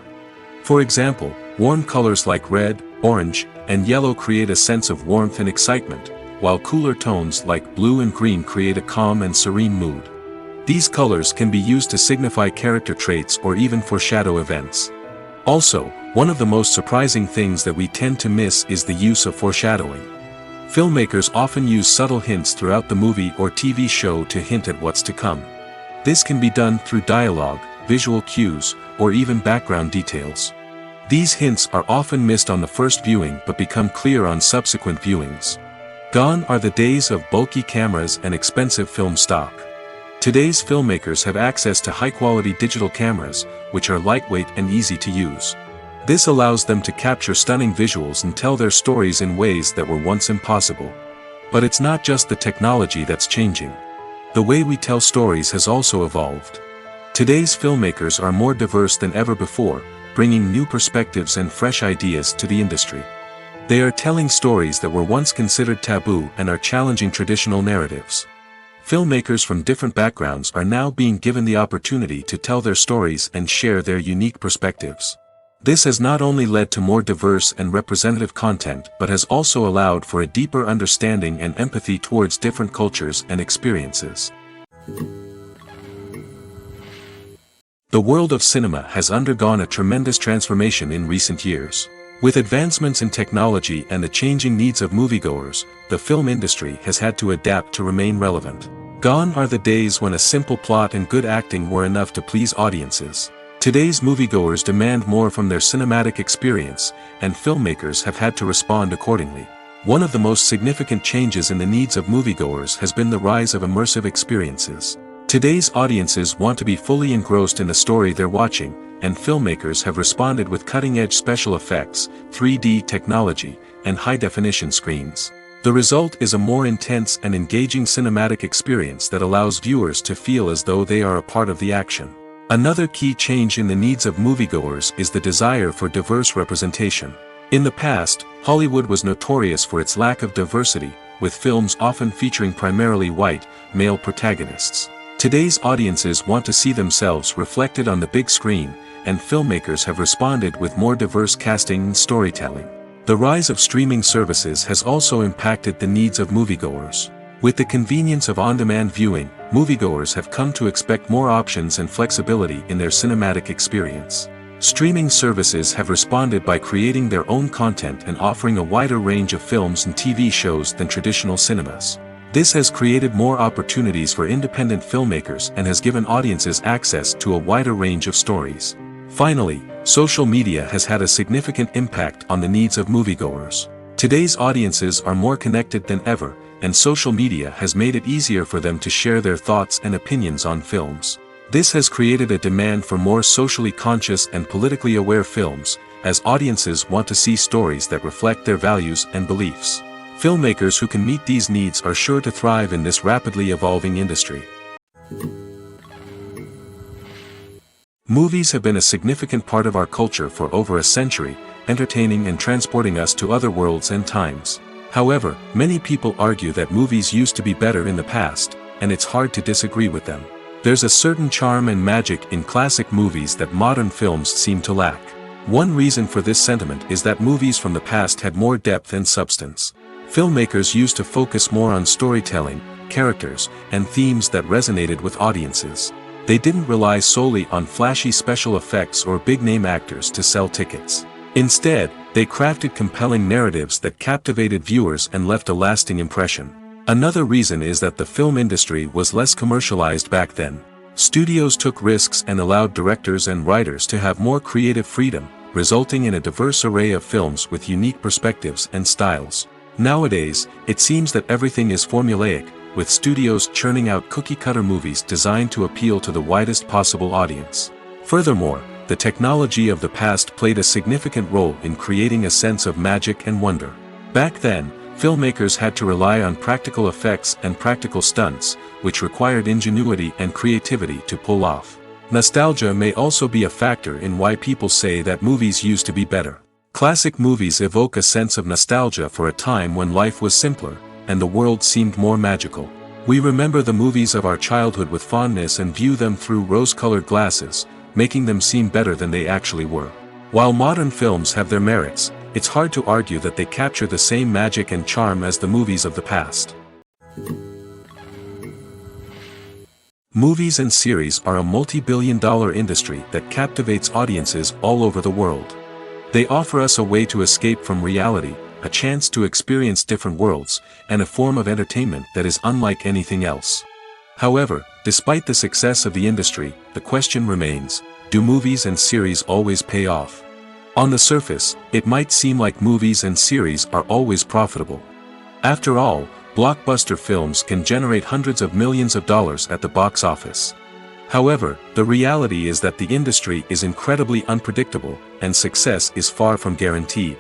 For example, warm colors like red, orange, and yellow create a sense of warmth and excitement, while cooler tones like blue and green create a calm and serene mood. These colors can be used to signify character traits or even foreshadow events. Also, one of the most surprising things that we tend to miss is the use of foreshadowing. Filmmakers often use subtle hints throughout the movie or TV show to hint at what's to come. This can be done through dialogue, visual cues, or even background details. These hints are often missed on the first viewing but become clear on subsequent viewings. Gone are the days of bulky cameras and expensive film stock. Today's filmmakers have access to high-quality digital cameras, which are lightweight and easy to use. This allows them to capture stunning visuals and tell their stories in ways that were once impossible. But it's not just the technology that's changing. The way we tell stories has also evolved. Today's filmmakers are more diverse than ever before, bringing new perspectives and fresh ideas to the industry. They are telling stories that were once considered taboo and are challenging traditional narratives. Filmmakers from different backgrounds are now being given the opportunity to tell their stories and share their unique perspectives. This has not only led to more diverse and representative content but has also allowed for a deeper understanding and empathy towards different cultures and experiences. The world of cinema has undergone a tremendous transformation in recent years. With advancements in technology and the changing needs of moviegoers, the film industry has had to adapt to remain relevant. Gone are the days when a simple plot and good acting were enough to please audiences. Today's moviegoers demand more from their cinematic experience, and filmmakers have had to respond accordingly. One of the most significant changes in the needs of moviegoers has been the rise of immersive experiences. Today's audiences want to be fully engrossed in the story they're watching, and filmmakers have responded with cutting-edge special effects, 3D technology, and high-definition screens. The result is a more intense and engaging cinematic experience that allows viewers to feel as though they are a part of the action. Another key change in the needs of moviegoers is the desire for diverse representation. In the past, Hollywood was notorious for its lack of diversity, with films often featuring primarily white, male protagonists. Today's audiences want to see themselves reflected on the big screen, and filmmakers have responded with more diverse casting and storytelling. The rise of streaming services has also impacted the needs of moviegoers. With the convenience of on-demand viewing, moviegoers have come to expect more options and flexibility in their cinematic experience. Streaming services have responded by creating their own content and offering a wider range of films and TV shows than traditional cinemas. This has created more opportunities for independent filmmakers and has given audiences access to a wider range of stories. Finally, social media has had a significant impact on the needs of moviegoers. Today's audiences are more connected than ever, and social media has made it easier for them to share their thoughts and opinions on films. This has created a demand for more socially conscious and politically aware films, as audiences want to see stories that reflect their values and beliefs. Filmmakers who can meet these needs are sure to thrive in this rapidly evolving industry. Movies have been a significant part of our culture for over a century, entertaining and transporting us to other worlds and times. However, many people argue that movies used to be better in the past, and it's hard to disagree with them. There's a certain charm and magic in classic movies that modern films seem to lack. One reason for this sentiment is that movies from the past had more depth and substance. Filmmakers used to focus more on storytelling, characters, and themes that resonated with audiences. They didn't rely solely on flashy special effects or big-name actors to sell tickets. Instead, they crafted compelling narratives that captivated viewers and left a lasting impression. Another reason is that the film industry was less commercialized back then. Studios took risks and allowed directors and writers to have more creative freedom, resulting in a diverse array of films with unique perspectives and styles. Nowadays, it seems that everything is formulaic, with studios churning out cookie-cutter movies designed to appeal to the widest possible audience. Furthermore, the technology of the past played a significant role in creating a sense of magic and wonder. Back then, filmmakers had to rely on practical effects and practical stunts, which required ingenuity and creativity to pull off. Nostalgia may also be a factor in why people say that movies used to be better. Classic movies evoke a sense of nostalgia for a time when life was simpler, and the world seemed more magical. We remember the movies of our childhood with fondness and view them through rose-colored glasses, making them seem better than they actually were. While modern films have their merits, it's hard to argue that they capture the same magic and charm as the movies of the past. Movies and series are a multi-billion-dollar industry that captivates audiences all over the world. They offer us a way to escape from reality, a chance to experience different worlds, and a form of entertainment that is unlike anything else. However, despite the success of the industry, the question remains, do movies and series always pay off? On the surface, it might seem like movies and series are always profitable. After all, blockbuster films can generate hundreds of millions of dollars at the box office. However, the reality is that the industry is incredibly unpredictable, and success is far from guaranteed.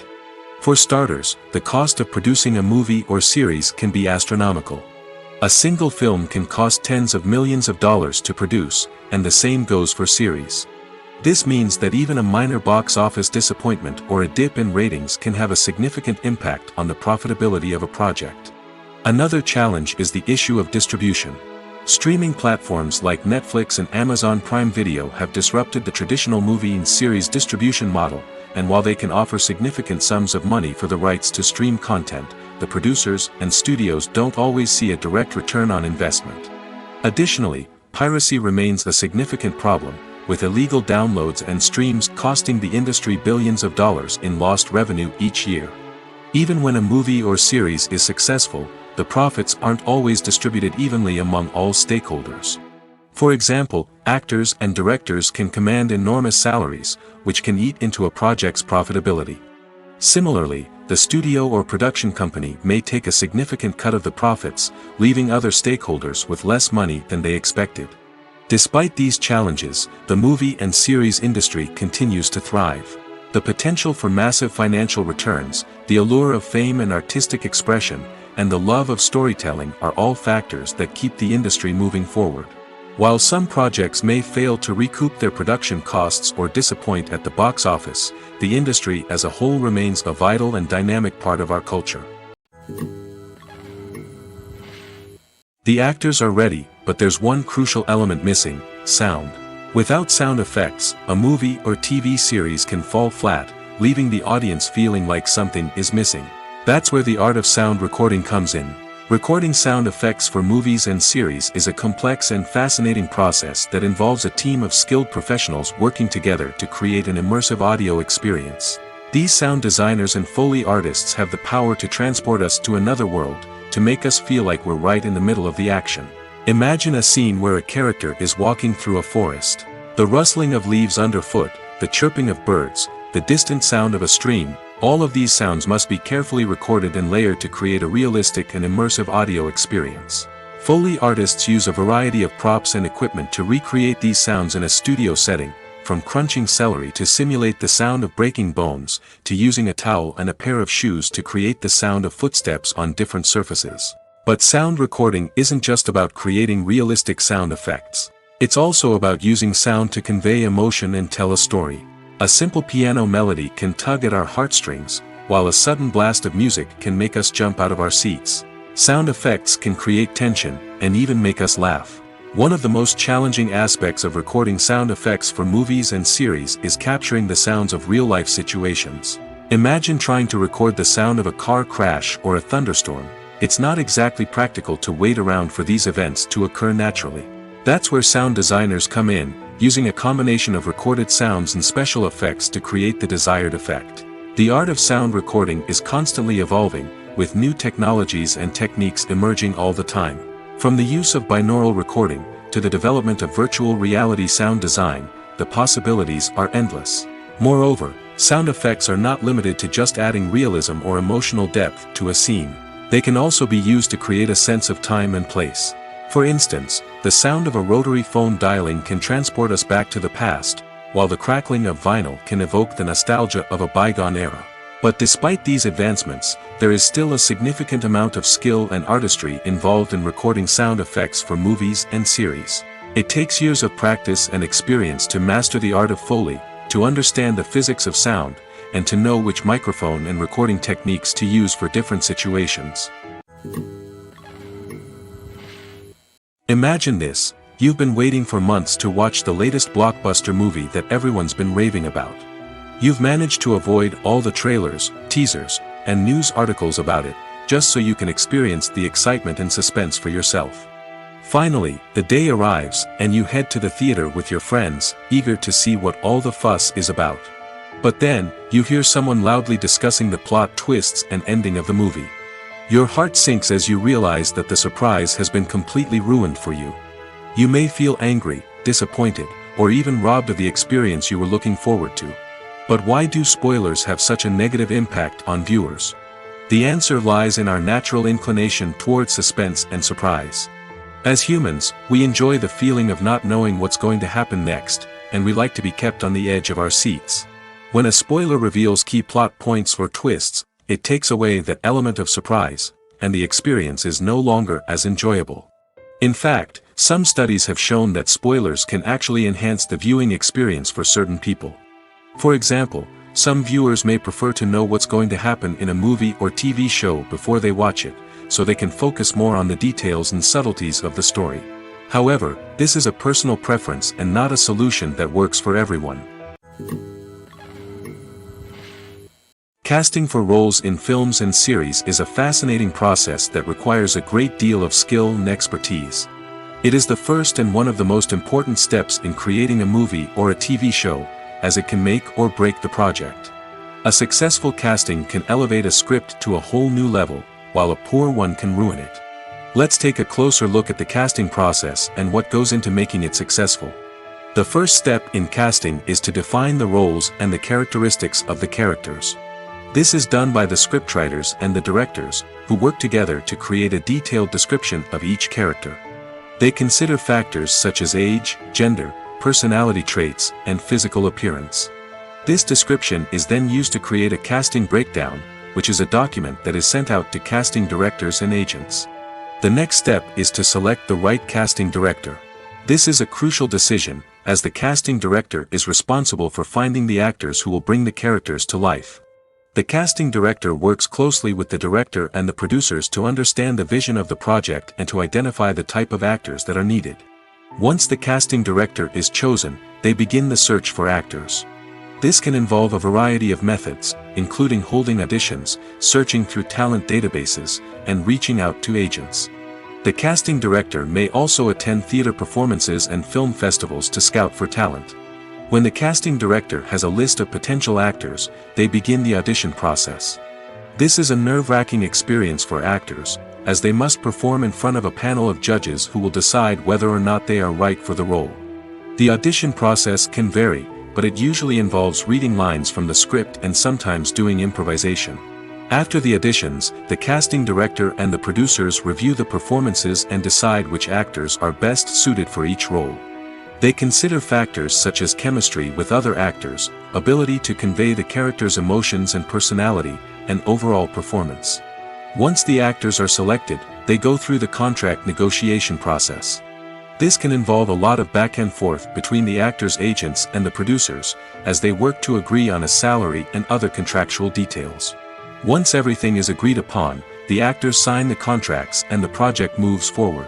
For starters, the cost of producing a movie or series can be astronomical. A single film can cost tens of millions of dollars to produce, and the same goes for series. This means that even a minor box office disappointment or a dip in ratings can have a significant impact on the profitability of a project. Another challenge is the issue of distribution. Streaming platforms like Netflix and Amazon Prime Video have disrupted the traditional movie and series distribution model, and while they can offer significant sums of money for the rights to stream content, the producers and studios don't always see a direct return on investment. Additionally, piracy remains a significant problem, with illegal downloads and streams costing the industry billions of dollars in lost revenue each year. Even when a movie or series is successful, the profits aren't always distributed evenly among all stakeholders. For example, actors and directors can command enormous salaries, which can eat into a project's profitability. Similarly, the studio or production company may take a significant cut of the profits, leaving other stakeholders with less money than they expected. Despite these challenges, the movie and series industry continues to thrive. The potential for massive financial returns, the allure of fame and artistic expression, and the love of storytelling are all factors that keep the industry moving forward. While some projects may fail to recoup their production costs or disappoint at the box office, the industry as a whole remains a vital and dynamic part of our culture. The actors are ready, but there's one crucial element missing: sound. Without sound effects, a movie or TV series can fall flat, leaving the audience feeling like something is missing. That's where the art of sound recording comes in. Recording sound effects for movies and series is a complex and fascinating process that involves a team of skilled professionals working together to create an immersive audio experience. These sound designers and Foley artists have the power to transport us to another world, to make us feel like we're right in the middle of the action. Imagine a scene where a character is walking through a forest. The rustling of leaves underfoot, the chirping of birds, the distant sound of a stream, all of these sounds must be carefully recorded and layered to create a realistic and immersive audio experience. Foley artists use a variety of props and equipment to recreate these sounds in a studio setting, from crunching celery to simulate the sound of breaking bones, to using a towel and a pair of shoes to create the sound of footsteps on different surfaces. But sound recording isn't just about creating realistic sound effects. It's also about using sound to convey emotion and tell a story. A simple piano melody can tug at our heartstrings, while a sudden blast of music can make us jump out of our seats. Sound effects can create tension, and even make us laugh. One of the most challenging aspects of recording sound effects for movies and series is capturing the sounds of real-life situations. Imagine trying to record the sound of a car crash or a thunderstorm. It's not exactly practical to wait around for these events to occur naturally. That's where sound designers come in, using a combination of recorded sounds and special effects to create the desired effect. The art of sound recording is constantly evolving, with new technologies and techniques emerging all the time. From the use of binaural recording, to the development of virtual reality sound design, the possibilities are endless. Moreover, sound effects are not limited to just adding realism or emotional depth to a scene. They can also be used to create a sense of time and place. For instance, the sound of a rotary phone dialing can transport us back to the past, while the crackling of vinyl can evoke the nostalgia of a bygone era. But despite these advancements, there is still a significant amount of skill and artistry involved in recording sound effects for movies and series. It takes years of practice and experience to master the art of Foley, to understand the physics of sound, and to know which microphone and recording techniques to use for different situations. Imagine this: you've been waiting for months to watch the latest blockbuster movie that everyone's been raving about. You've managed to avoid all the trailers, teasers, and news articles about it, just so you can experience the excitement and suspense for yourself. Finally, the day arrives, and you head to the theater with your friends, eager to see what all the fuss is about. But then, you hear someone loudly discussing the plot twists and ending of the movie. Your heart sinks as you realize that the surprise has been completely ruined for you. You may feel angry, disappointed, or even robbed of the experience you were looking forward to. But why do spoilers have such a negative impact on viewers? The answer lies in our natural inclination toward suspense and surprise. As humans, we enjoy the feeling of not knowing what's going to happen next, and we like to be kept on the edge of our seats. When a spoiler reveals key plot points or twists, it takes away that element of surprise, and the experience is no longer as enjoyable. In fact, some studies have shown that spoilers can actually enhance the viewing experience for certain people. For example, some viewers may prefer to know what's going to happen in a movie or TV show before they watch it, so they can focus more on the details and subtleties of the story. However, this is a personal preference and not a solution that works for everyone. Casting for roles in films and series is a fascinating process that requires a great deal of skill and expertise. It is the first and one of the most important steps in creating a movie or a TV show, as it can make or break the project. A successful casting can elevate a script to a whole new level, while a poor one can ruin it. Let's take a closer look at the casting process and what goes into making it successful. The first step in casting is to define the roles and the characteristics of the characters. This is done by the scriptwriters and the directors, who work together to create a detailed description of each character. They consider factors such as age, gender, personality traits, and physical appearance. This description is then used to create a casting breakdown, which is a document that is sent out to casting directors and agents. The next step is to select the right casting director. This is a crucial decision, as the casting director is responsible for finding the actors who will bring the characters to life. The casting director works closely with the director and the producers to understand the vision of the project and to identify the type of actors that are needed. Once the casting director is chosen, they begin the search for actors. This can involve a variety of methods, including holding auditions, searching through talent databases, and reaching out to agents. The casting director may also attend theater performances and film festivals to scout for talent. When the casting director has a list of potential actors, they begin the audition process. This is a nerve-wracking experience for actors, as they must perform in front of a panel of judges who will decide whether or not they are right for the role. The audition process can vary, but it usually involves reading lines from the script and sometimes doing improvisation. After the auditions, the casting director and the producers review the performances and decide which actors are best suited for each role. They consider factors such as chemistry with other actors, ability to convey the character's emotions and personality, and overall performance. Once the actors are selected, they go through the contract negotiation process. This can involve a lot of back and forth between the actors' agents and the producers, as they work to agree on a salary and other contractual details. Once everything is agreed upon, the actors sign the contracts and the project moves forward.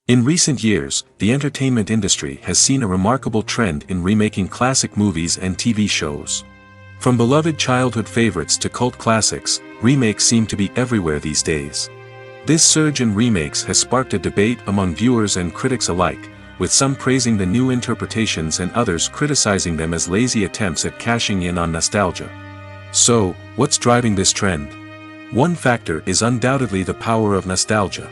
In recent years, the entertainment industry has seen a remarkable trend in remaking classic movies and TV shows. From beloved childhood favorites to cult classics, remakes seem to be everywhere these days. This surge in remakes has sparked a debate among viewers and critics alike, with some praising the new interpretations and others criticizing them as lazy attempts at cashing in on nostalgia. So, what's driving this trend? One factor is undoubtedly the power of nostalgia.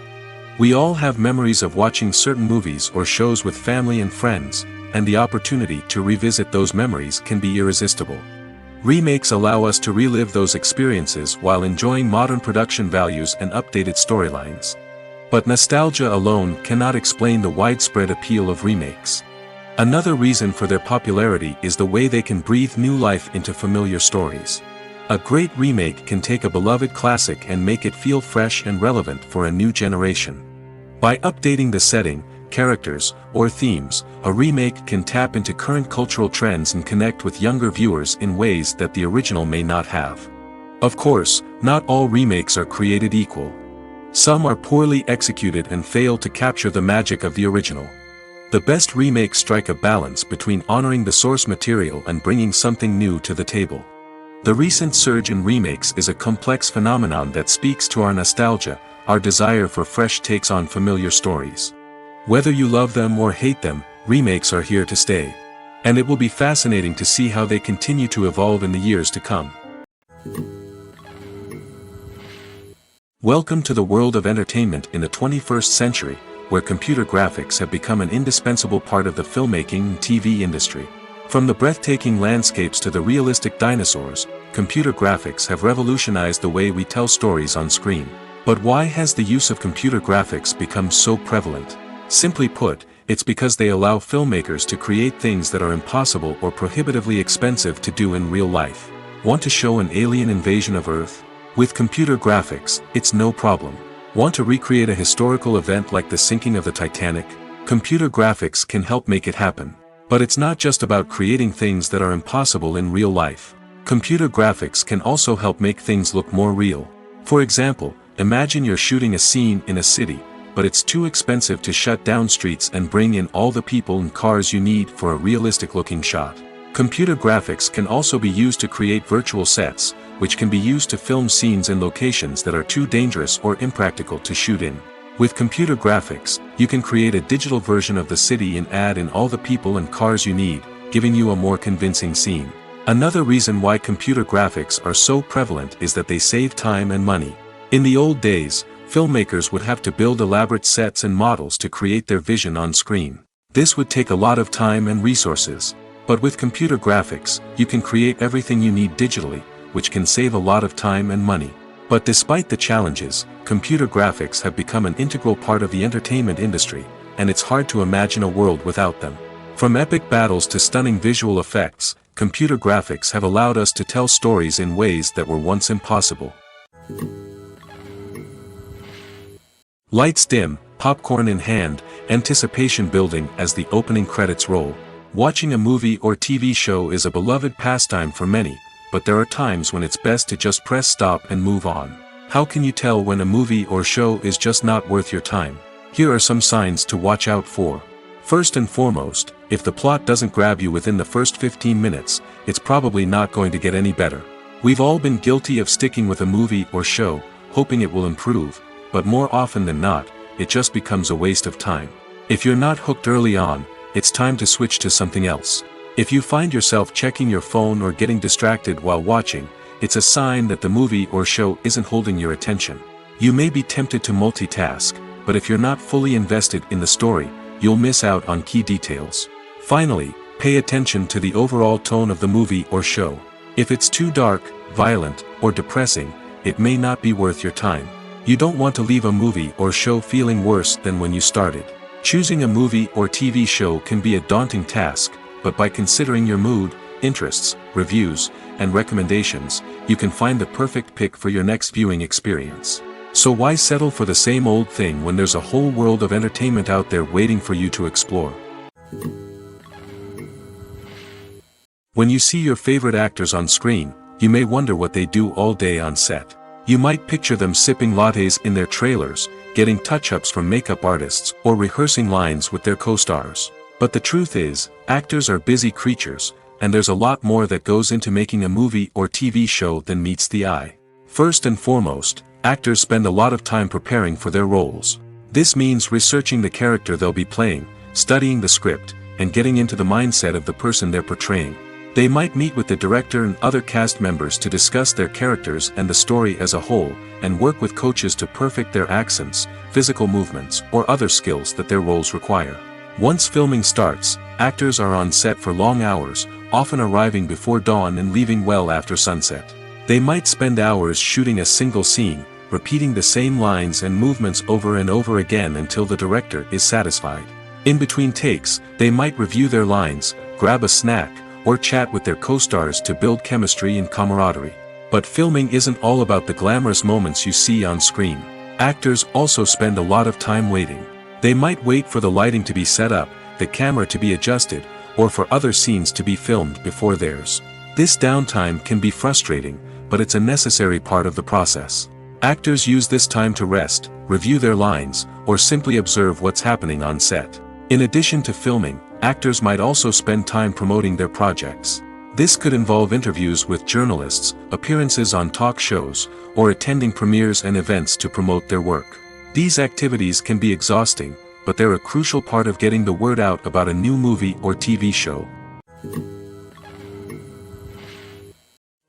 We all have memories of watching certain movies or shows with family and friends, and the opportunity to revisit those memories can be irresistible. Remakes allow us to relive those experiences while enjoying modern production values and updated storylines. But nostalgia alone cannot explain the widespread appeal of remakes. Another reason for their popularity is the way they can breathe new life into familiar stories. A great remake can take a beloved classic and make it feel fresh and relevant for a new generation. By updating the setting, characters, or themes, a remake can tap into current cultural trends and connect with younger viewers in ways that the original may not have. Of course, not all remakes are created equal. Some are poorly executed and fail to capture the magic of the original. The best remakes strike a balance between honoring the source material and bringing something new to the table. The recent surge in remakes is a complex phenomenon that speaks to our nostalgia, our desire for fresh takes on familiar stories. Whether you love them or hate them, remakes are here to stay. And it will be fascinating to see how they continue to evolve in the years to come. Welcome to the world of entertainment in the 21st century, where computer graphics have become an indispensable part of the filmmaking and TV industry. From the breathtaking landscapes to the realistic dinosaurs, computer graphics have revolutionized the way we tell stories on screen. But why has the use of computer graphics become so prevalent? Simply put, it's because they allow filmmakers to create things that are impossible or prohibitively expensive to do in real life. Want to show an alien invasion of Earth? With computer graphics, it's no problem. Want to recreate a historical event like the sinking of the Titanic? Computer graphics can help make it happen. But it's not just about creating things that are impossible in real life. Computer graphics can also help make things look more real. For example, imagine you're shooting a scene in a city, but it's too expensive to shut down streets and bring in all the people and cars you need for a realistic-looking shot. Computer graphics can also be used to create virtual sets, which can be used to film scenes in locations that are too dangerous or impractical to shoot in. With computer graphics, you can create a digital version of the city and add in all the people and cars you need, giving you a more convincing scene. Another reason why computer graphics are so prevalent is that they save time and money. In the old days, filmmakers would have to build elaborate sets and models to create their vision on screen. This would take a lot of time and resources. But with computer graphics, you can create everything you need digitally, which can save a lot of time and money. But despite the challenges, computer graphics have become an integral part of the entertainment industry, and it's hard to imagine a world without them. From epic battles to stunning visual effects, computer graphics have allowed us to tell stories in ways that were once impossible. Lights dim, popcorn in hand, anticipation building as the opening credits roll. Watching a movie or TV show is a beloved pastime for many, but there are times when it's best to just press stop and move on. How can you tell when a movie or show is just not worth your time? Here are some signs to watch out for. First and foremost, if the plot doesn't grab you within the first 15 minutes, it's probably not going to get any better. We've all been guilty of sticking with a movie or show, hoping it will improve, but more often than not, it just becomes a waste of time. If you're not hooked early on, it's time to switch to something else. If you find yourself checking your phone or getting distracted while watching, it's a sign that the movie or show isn't holding your attention. You may be tempted to multitask, but if you're not fully invested in the story, you'll miss out on key details. Finally, pay attention to the overall tone of the movie or show. If it's too dark, violent, or depressing, it may not be worth your time. You don't want to leave a movie or show feeling worse than when you started. Choosing a movie or TV show can be a daunting task, but by considering your mood, interests, reviews, and recommendations, you can find the perfect pick for your next viewing experience. So why settle for the same old thing when there's a whole world of entertainment out there waiting for you to explore? When you see your favorite actors on screen, you may wonder what they do all day on set. You might picture them sipping lattes in their trailers, getting touch-ups from makeup artists, or rehearsing lines with their co-stars. But the truth is, actors are busy creatures, and there's a lot more that goes into making a movie or TV show than meets the eye. First and foremost, actors spend a lot of time preparing for their roles. This means researching the character they'll be playing, studying the script, and getting into the mindset of the person they're portraying. They might meet with the director and other cast members to discuss their characters and the story as a whole, and work with coaches to perfect their accents, physical movements, or other skills that their roles require. Once filming starts, actors are on set for long hours, often arriving before dawn and leaving well after sunset. They might spend hours shooting a single scene, repeating the same lines and movements over and over again until the director is satisfied. In between takes, they might review their lines, grab a snack, or chat with their co-stars to build chemistry and camaraderie. But filming isn't all about the glamorous moments you see on screen. Actors also spend a lot of time waiting. They might wait for the lighting to be set up, the camera to be adjusted, or for other scenes to be filmed before theirs. This downtime can be frustrating, but it's a necessary part of the process. Actors use this time to rest, review their lines, or simply observe what's happening on set. In addition to filming, actors might also spend time promoting their projects. This could involve interviews with journalists, appearances on talk shows, or attending premieres and events to promote their work. These activities can be exhausting, but they're a crucial part of getting the word out about a new movie or TV show.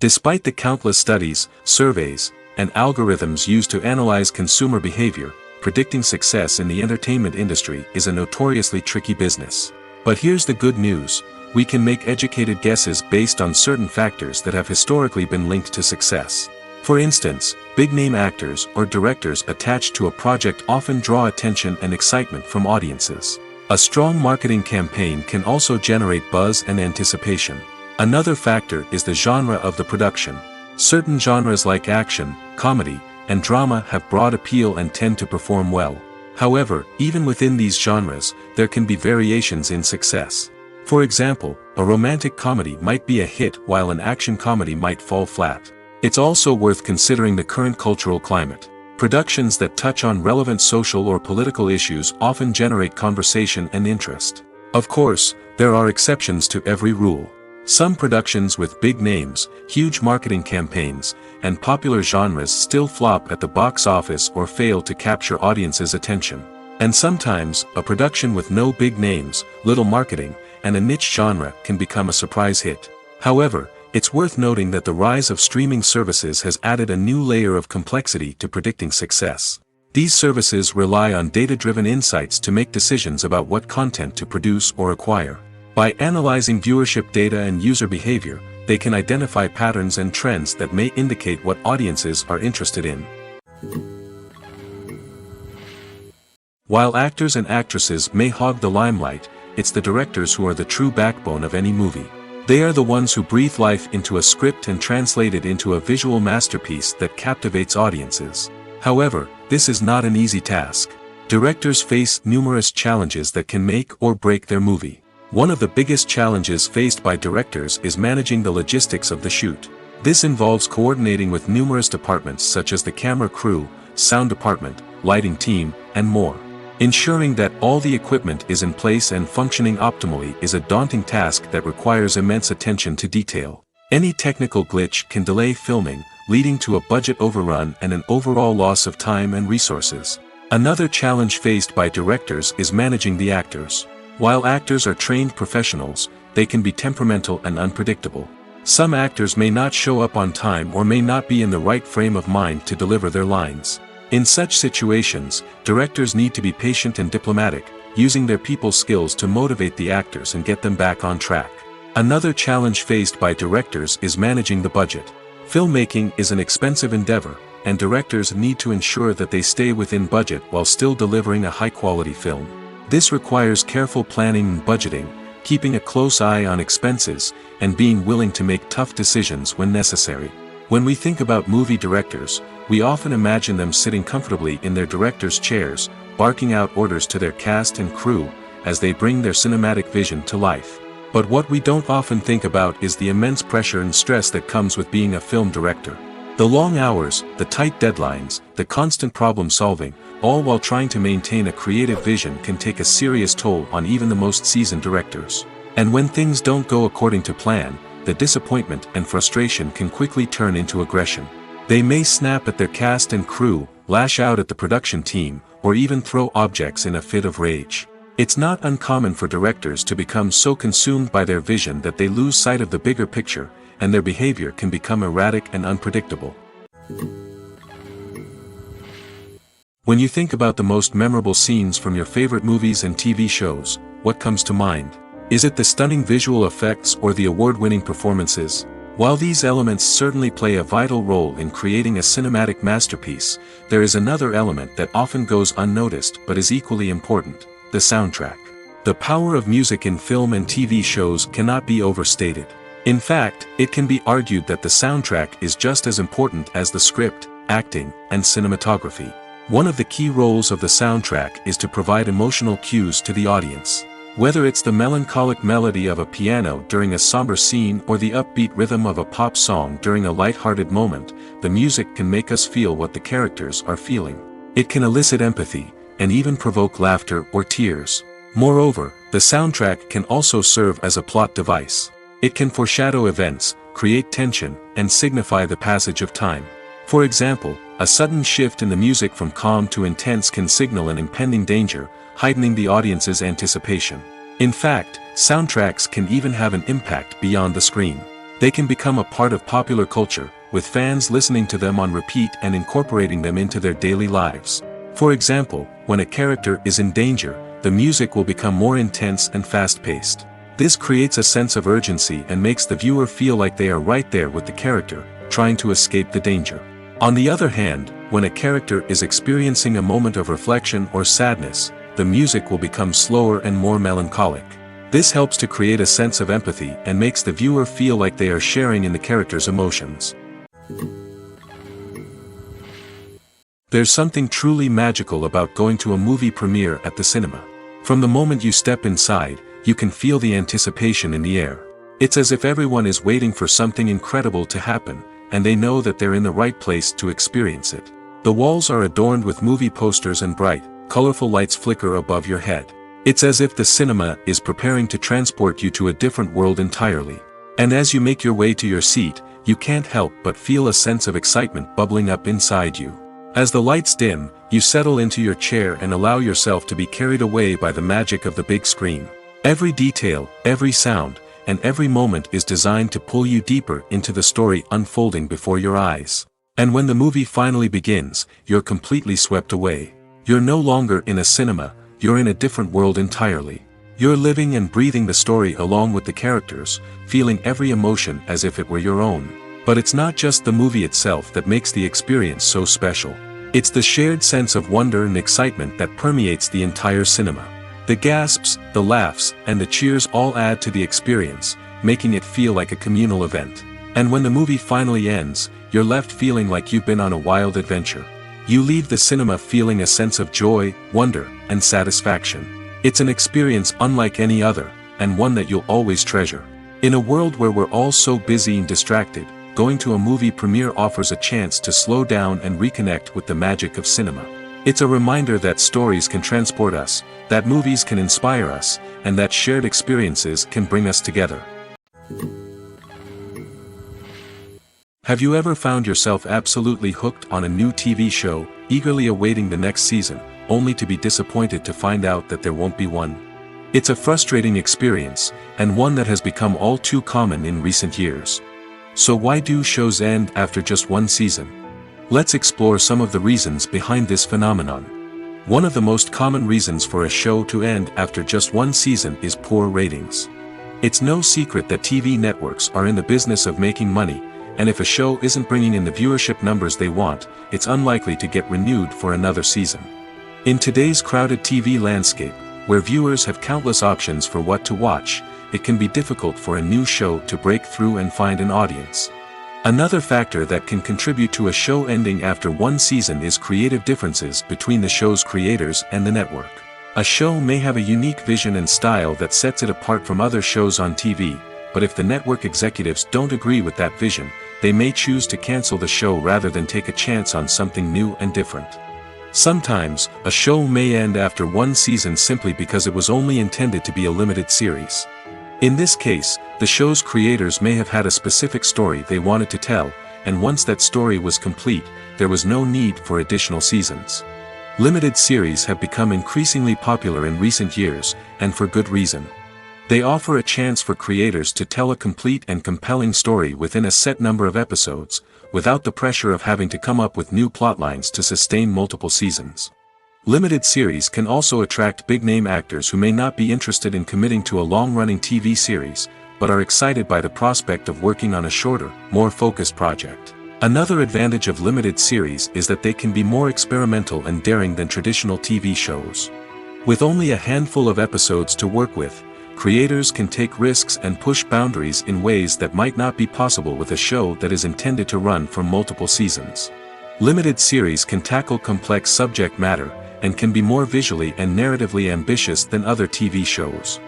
Despite the countless studies, surveys, and algorithms used to analyze consumer behavior, predicting success in the entertainment industry is a notoriously tricky business. But here's the good news: we can make educated guesses based on certain factors that have historically been linked to success. For instance, big-name actors or directors attached to a project often draw attention and excitement from audiences. A strong marketing campaign can also generate buzz and anticipation. Another factor is the genre of the production. Certain genres like action, comedy, and drama have broad appeal and tend to perform well. However, even within these genres, there can be variations in success. For example, a romantic comedy might be a hit while an action comedy might fall flat. It's also worth considering the current cultural climate. Productions that touch on relevant social or political issues often generate conversation and interest. Of course, there are exceptions to every rule. Some productions with big names, huge marketing campaigns, and popular genres still flop at the box office or fail to capture audiences' attention. And sometimes, a production with no big names, little marketing, and a niche genre can become a surprise hit. However, it's worth noting that the rise of streaming services has added a new layer of complexity to predicting success. These services rely on data-driven insights to make decisions about what content to produce or acquire. By analyzing viewership data and user behavior, they can identify patterns and trends that may indicate what audiences are interested in. While actors and actresses may hog the limelight, it's the directors who are the true backbone of any movie. They are the ones who breathe life into a script and translate it into a visual masterpiece that captivates audiences. However, this is not an easy task. Directors face numerous challenges that can make or break their movie. One of the biggest challenges faced by directors is managing the logistics of the shoot. This involves coordinating with numerous departments such as the camera crew, sound department, lighting team, and more. Ensuring that all the equipment is in place and functioning optimally is a daunting task that requires immense attention to detail. Any technical glitch can delay filming, leading to a budget overrun and an overall loss of time and resources. Another challenge faced by directors is managing the actors. While actors are trained professionals, they can be temperamental and unpredictable. Some actors may not show up on time or may not be in the right frame of mind to deliver their lines. In such situations, directors need to be patient and diplomatic, using their people skills to motivate the actors and get them back on track. Another challenge faced by directors is managing the budget. Filmmaking is an expensive endeavor, and directors need to ensure that they stay within budget while still delivering a high-quality film. This requires careful planning and budgeting, keeping a close eye on expenses, and being willing to make tough decisions when necessary. When we think about movie directors, we often imagine them sitting comfortably in their director's chairs, barking out orders to their cast and crew, as they bring their cinematic vision to life. But what we don't often think about is the immense pressure and stress that comes with being a film director. The long hours, the tight deadlines, the constant problem-solving, all while trying to maintain a creative vision can take a serious toll on even the most seasoned directors. And when things don't go according to plan, the disappointment and frustration can quickly turn into aggression. They may snap at their cast and crew, lash out at the production team, or even throw objects in a fit of rage. It's not uncommon for directors to become so consumed by their vision that they lose sight of the bigger picture, and their behavior can become erratic and unpredictable. When you think about the most memorable scenes from your favorite movies and TV shows, what comes to mind? Is it the stunning visual effects or the award-winning performances? While these elements certainly play a vital role in creating a cinematic masterpiece, there is another element that often goes unnoticed but is equally important: the soundtrack. The power of music in film and TV shows cannot be overstated. In fact, it can be argued that the soundtrack is just as important as the script, acting, and cinematography. One of the key roles of the soundtrack is to provide emotional cues to the audience. Whether it's the melancholic melody of a piano during a somber scene or the upbeat rhythm of a pop song during a light-hearted moment, the music can make us feel what the characters are feeling. It can elicit empathy, and even provoke laughter or tears. Moreover, the soundtrack can also serve as a plot device. It can foreshadow events, create tension, and signify the passage of time. For example, a sudden shift in the music from calm to intense can signal an impending danger, heightening the audience's anticipation. In fact, soundtracks can even have an impact beyond the screen. They can become a part of popular culture, with fans listening to them on repeat and incorporating them into their daily lives. For example, when a character is in danger, the music will become more intense and fast-paced. This creates a sense of urgency and makes the viewer feel like they are right there with the character, trying to escape the danger. On the other hand, when a character is experiencing a moment of reflection or sadness, the music will become slower and more melancholic. This helps to create a sense of empathy and makes the viewer feel like they are sharing in the character's emotions. There's something truly magical about going to a movie premiere at the cinema. From the moment you step inside, you can feel the anticipation in the air. It's as if everyone is waiting for something incredible to happen, and they know that they're in the right place to experience it. The walls are adorned with movie posters and bright, colorful lights flicker above your head. It's as if the cinema is preparing to transport you to a different world entirely. And as you make your way to your seat, you can't help but feel a sense of excitement bubbling up inside you. As the lights dim, you settle into your chair and allow yourself to be carried away by the magic of the big screen. Every detail, every sound, and every moment is designed to pull you deeper into the story unfolding before your eyes. And when the movie finally begins, you're completely swept away. You're no longer in a cinema, you're in a different world entirely. You're living and breathing the story along with the characters, feeling every emotion as if it were your own. But it's not just the movie itself that makes the experience so special. It's the shared sense of wonder and excitement that permeates the entire cinema. The gasps, the laughs, and the cheers all add to the experience, making it feel like a communal event. And when the movie finally ends, you're left feeling like you've been on a wild adventure. You leave the cinema feeling a sense of joy, wonder, and satisfaction. It's an experience unlike any other, and one that you'll always treasure. In a world where we're all so busy and distracted, going to a movie premiere offers a chance to slow down and reconnect with the magic of cinema. It's a reminder that stories can transport us, that movies can inspire us, and that shared experiences can bring us together. Have you ever found yourself absolutely hooked on a new TV show, eagerly awaiting the next season, only to be disappointed to find out that there won't be one? It's a frustrating experience, and one that has become all too common in recent years. So why do shows end after just one season? Let's explore some of the reasons behind this phenomenon. One of the most common reasons for a show to end after just one season is poor ratings. It's no secret that TV networks are in the business of making money, and if a show isn't bringing in the viewership numbers they want, it's unlikely to get renewed for another season. In today's crowded TV landscape, where viewers have countless options for what to watch, it can be difficult for a new show to break through and find an audience. Another factor that can contribute to a show ending after one season is creative differences between the show's creators and the network. A show may have a unique vision and style that sets it apart from other shows on TV, but if the network executives don't agree with that vision, they may choose to cancel the show rather than take a chance on something new and different. Sometimes, a show may end after one season simply because it was only intended to be a limited series. In this case, the show's creators may have had a specific story they wanted to tell, and once that story was complete, there was no need for additional seasons. Limited series have become increasingly popular in recent years, and for good reason. They offer a chance for creators to tell a complete and compelling story within a set number of episodes, without the pressure of having to come up with new plotlines to sustain multiple seasons. Limited series can also attract big-name actors who may not be interested in committing to a long-running TV series, but are excited by the prospect of working on a shorter, more focused project. Another advantage of limited series is that they can be more experimental and daring than traditional TV shows. With only a handful of episodes to work with, creators can take risks and push boundaries in ways that might not be possible with a show that is intended to run for multiple seasons. Limited series can tackle complex subject matter, and can be more visually and narratively ambitious than other TV shows.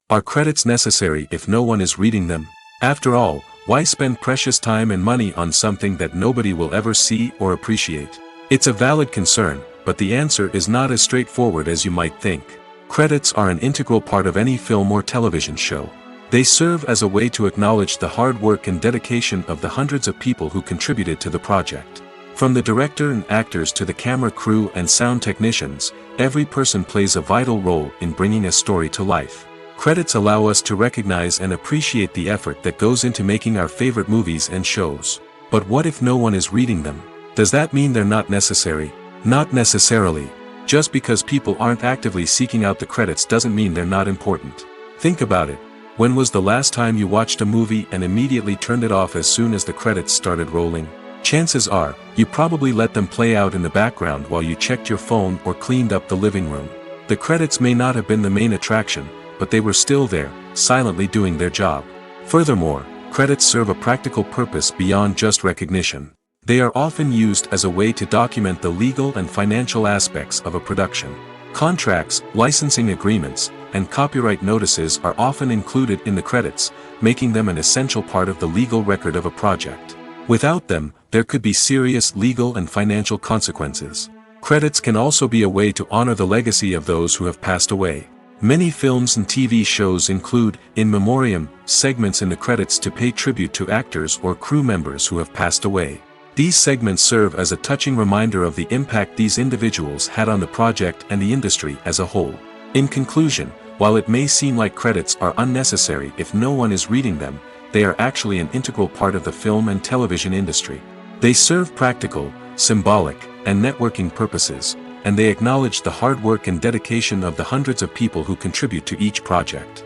Are credits necessary if no one is reading them? After all, why spend precious time and money on something that nobody will ever see or appreciate? It's a valid concern, but the answer is not as straightforward as you might think. Credits are an integral part of any film or television show. They serve as a way to acknowledge the hard work and dedication of the hundreds of people who contributed to the project. From the director and actors to the camera crew and sound technicians, every person plays a vital role in bringing a story to life. Credits allow us to recognize and appreciate the effort that goes into making our favorite movies and shows. But what if no one is reading them? Does that mean they're not necessary? Not necessarily. Just because people aren't actively seeking out the credits doesn't mean they're not important. Think about it. When was the last time you watched a movie and immediately turned it off as soon as the credits started rolling? Chances are, you probably let them play out in the background while you checked your phone or cleaned up the living room. The credits may not have been the main attraction, but they were still there, silently doing their job. Furthermore, credits serve a practical purpose beyond just recognition. They are often used as a way to document the legal and financial aspects of a production. Contracts, licensing agreements, and copyright notices are often included in the credits, making them an essential part of the legal record of a project. Without them, there could be serious legal and financial consequences. Credits can also be a way to honor the legacy of those who have passed away. Many films and TV shows include, in memoriam, segments in the credits to pay tribute to actors or crew members who have passed away. These segments serve as a touching reminder of the impact these individuals had on the project and the industry as a whole. In conclusion, while it may seem like credits are unnecessary if no one is reading them, they are actually an integral part of the film and television industry. They serve practical, symbolic, and networking purposes, and they acknowledge the hard work and dedication of the hundreds of people who contribute to each project.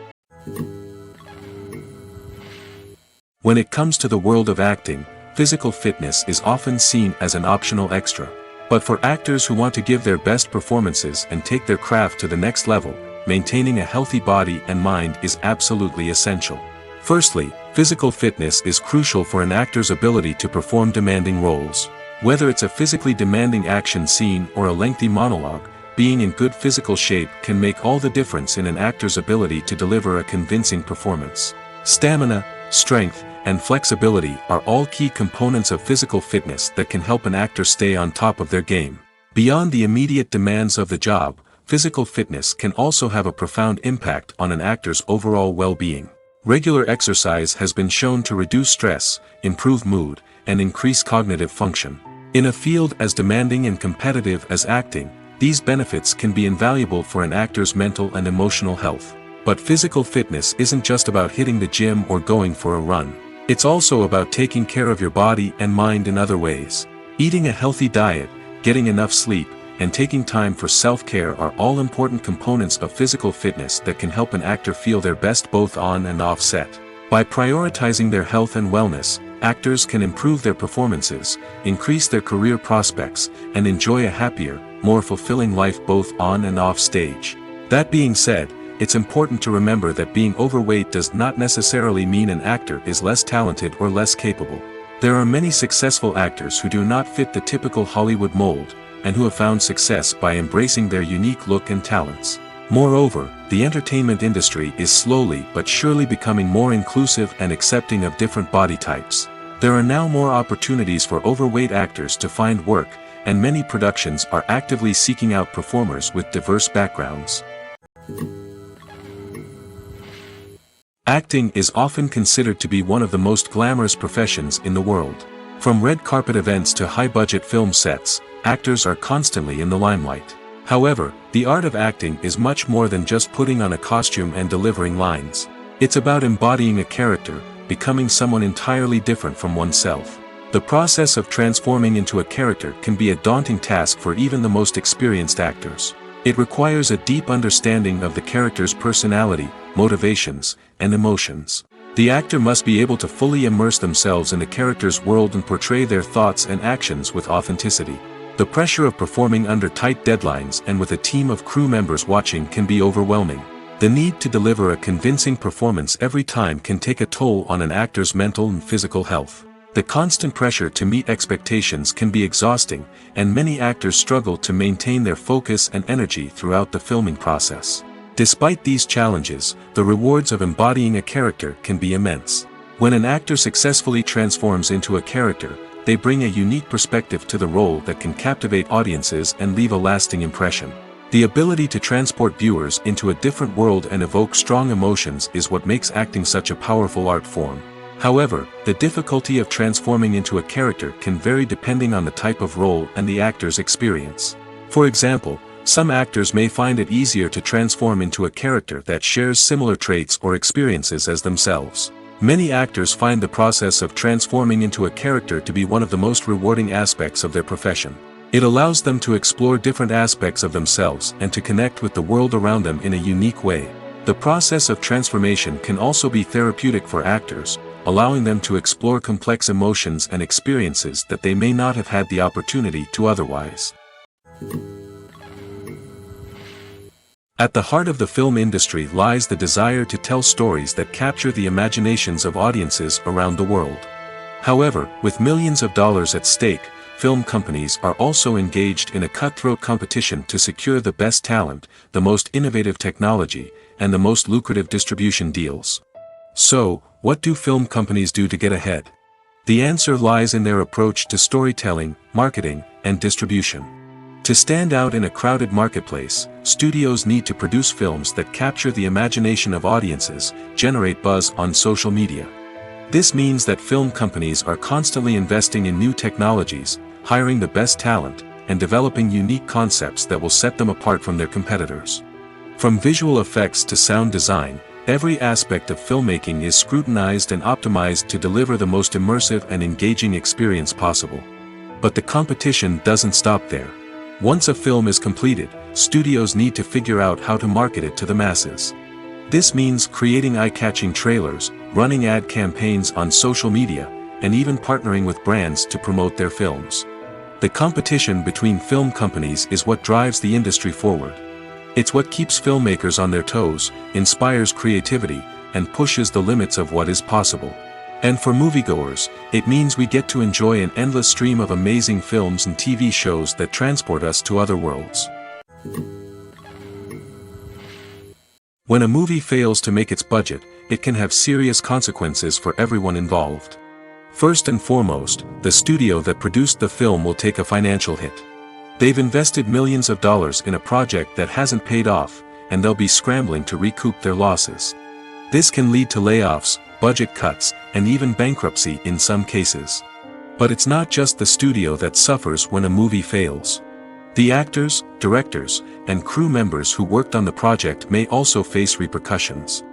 When it comes to the world of acting, physical fitness is often seen as an optional extra. But for actors who want to give their best performances and take their craft to the next level, maintaining a healthy body and mind is absolutely essential. Firstly, physical fitness is crucial for an actor's ability to perform demanding roles. Whether it's a physically demanding action scene or a lengthy monologue, being in good physical shape can make all the difference in an actor's ability to deliver a convincing performance. Stamina, strength, and flexibility are all key components of physical fitness that can help an actor stay on top of their game. Beyond the immediate demands of the job, physical fitness can also have a profound impact on an actor's overall well-being. Regular exercise has been shown to reduce stress, improve mood, and increase cognitive function. In a field as demanding and competitive as acting, these benefits can be invaluable for an actor's mental and emotional health. But physical fitness isn't just about hitting the gym or going for a run. It's also about taking care of your body and mind in other ways. Eating a healthy diet, getting enough sleep, and taking time for self-care are all important components of physical fitness that can help an actor feel their best both on and off set. By prioritizing their health and wellness, actors can improve their performances, increase their career prospects, and enjoy a happier, more fulfilling life both on and off stage. That being said, it's important to remember that being overweight does not necessarily mean an actor is less talented or less capable. There are many successful actors who do not fit the typical Hollywood mold, and who have found success by embracing their unique look and talents. Moreover, the entertainment industry is slowly but surely becoming more inclusive and accepting of different body types. There are now more opportunities for overweight actors to find work, and many productions are actively seeking out performers with diverse backgrounds. Acting is often considered to be one of the most glamorous professions in the world. From red carpet events to high-budget film sets, actors are constantly in the limelight. However, the art of acting is much more than just putting on a costume and delivering lines. It's about embodying a character, becoming someone entirely different from oneself. The process of transforming into a character can be a daunting task for even the most experienced actors. It requires a deep understanding of the character's personality, motivations, and emotions. The actor must be able to fully immerse themselves in the character's world and portray their thoughts and actions with authenticity. The pressure of performing under tight deadlines and with a team of crew members watching can be overwhelming. The need to deliver a convincing performance every time can take a toll on an actor's mental and physical health. The constant pressure to meet expectations can be exhausting, and many actors struggle to maintain their focus and energy throughout the filming process. Despite these challenges, the rewards of embodying a character can be immense. When an actor successfully transforms into a character, they bring a unique perspective to the role that can captivate audiences and leave a lasting impression. The ability to transport viewers into a different world and evoke strong emotions is what makes acting such a powerful art form. However, the difficulty of transforming into a character can vary depending on the type of role and the actor's experience. For example, some actors may find it easier to transform into a character that shares similar traits or experiences as themselves. Many actors find the process of transforming into a character to be one of the most rewarding aspects of their profession. It allows them to explore different aspects of themselves and to connect with the world around them in a unique way. The process of transformation can also be therapeutic for actors, allowing them to explore complex emotions and experiences that they may not have had the opportunity to otherwise. At the heart of the film industry lies the desire to tell stories that capture the imaginations of audiences around the world. However, with millions of dollars at stake, film companies are also engaged in a cutthroat competition to secure the best talent, the most innovative technology, and the most lucrative distribution deals. So, what do film companies do to get ahead? The answer lies in their approach to storytelling, marketing, and distribution. To stand out in a crowded marketplace, studios need to produce films that capture the imagination of audiences, generate buzz on social media. This means that film companies are constantly investing in new technologies, hiring the best talent, and developing unique concepts that will set them apart from their competitors. From visual effects to sound design, every aspect of filmmaking is scrutinized and optimized to deliver the most immersive and engaging experience possible. But the competition doesn't stop there. Once a film is completed, studios need to figure out how to market it to the masses. This means creating eye-catching trailers, running ad campaigns on social media, and even partnering with brands to promote their films. The competition between film companies is what drives the industry forward. It's what keeps filmmakers on their toes, inspires creativity, and pushes the limits of what is possible. And for moviegoers, it means we get to enjoy an endless stream of amazing films and TV shows that transport us to other worlds. When a movie fails to make its budget, it can have serious consequences for everyone involved. First and foremost, the studio that produced the film will take a financial hit. They've invested millions of dollars in a project that hasn't paid off, and they'll be scrambling to recoup their losses. This can lead to layoffs, budget cuts, and even bankruptcy in some cases. But it's not just the studio that suffers when a movie fails. The actors, directors, and crew members who worked on the project may also face repercussions.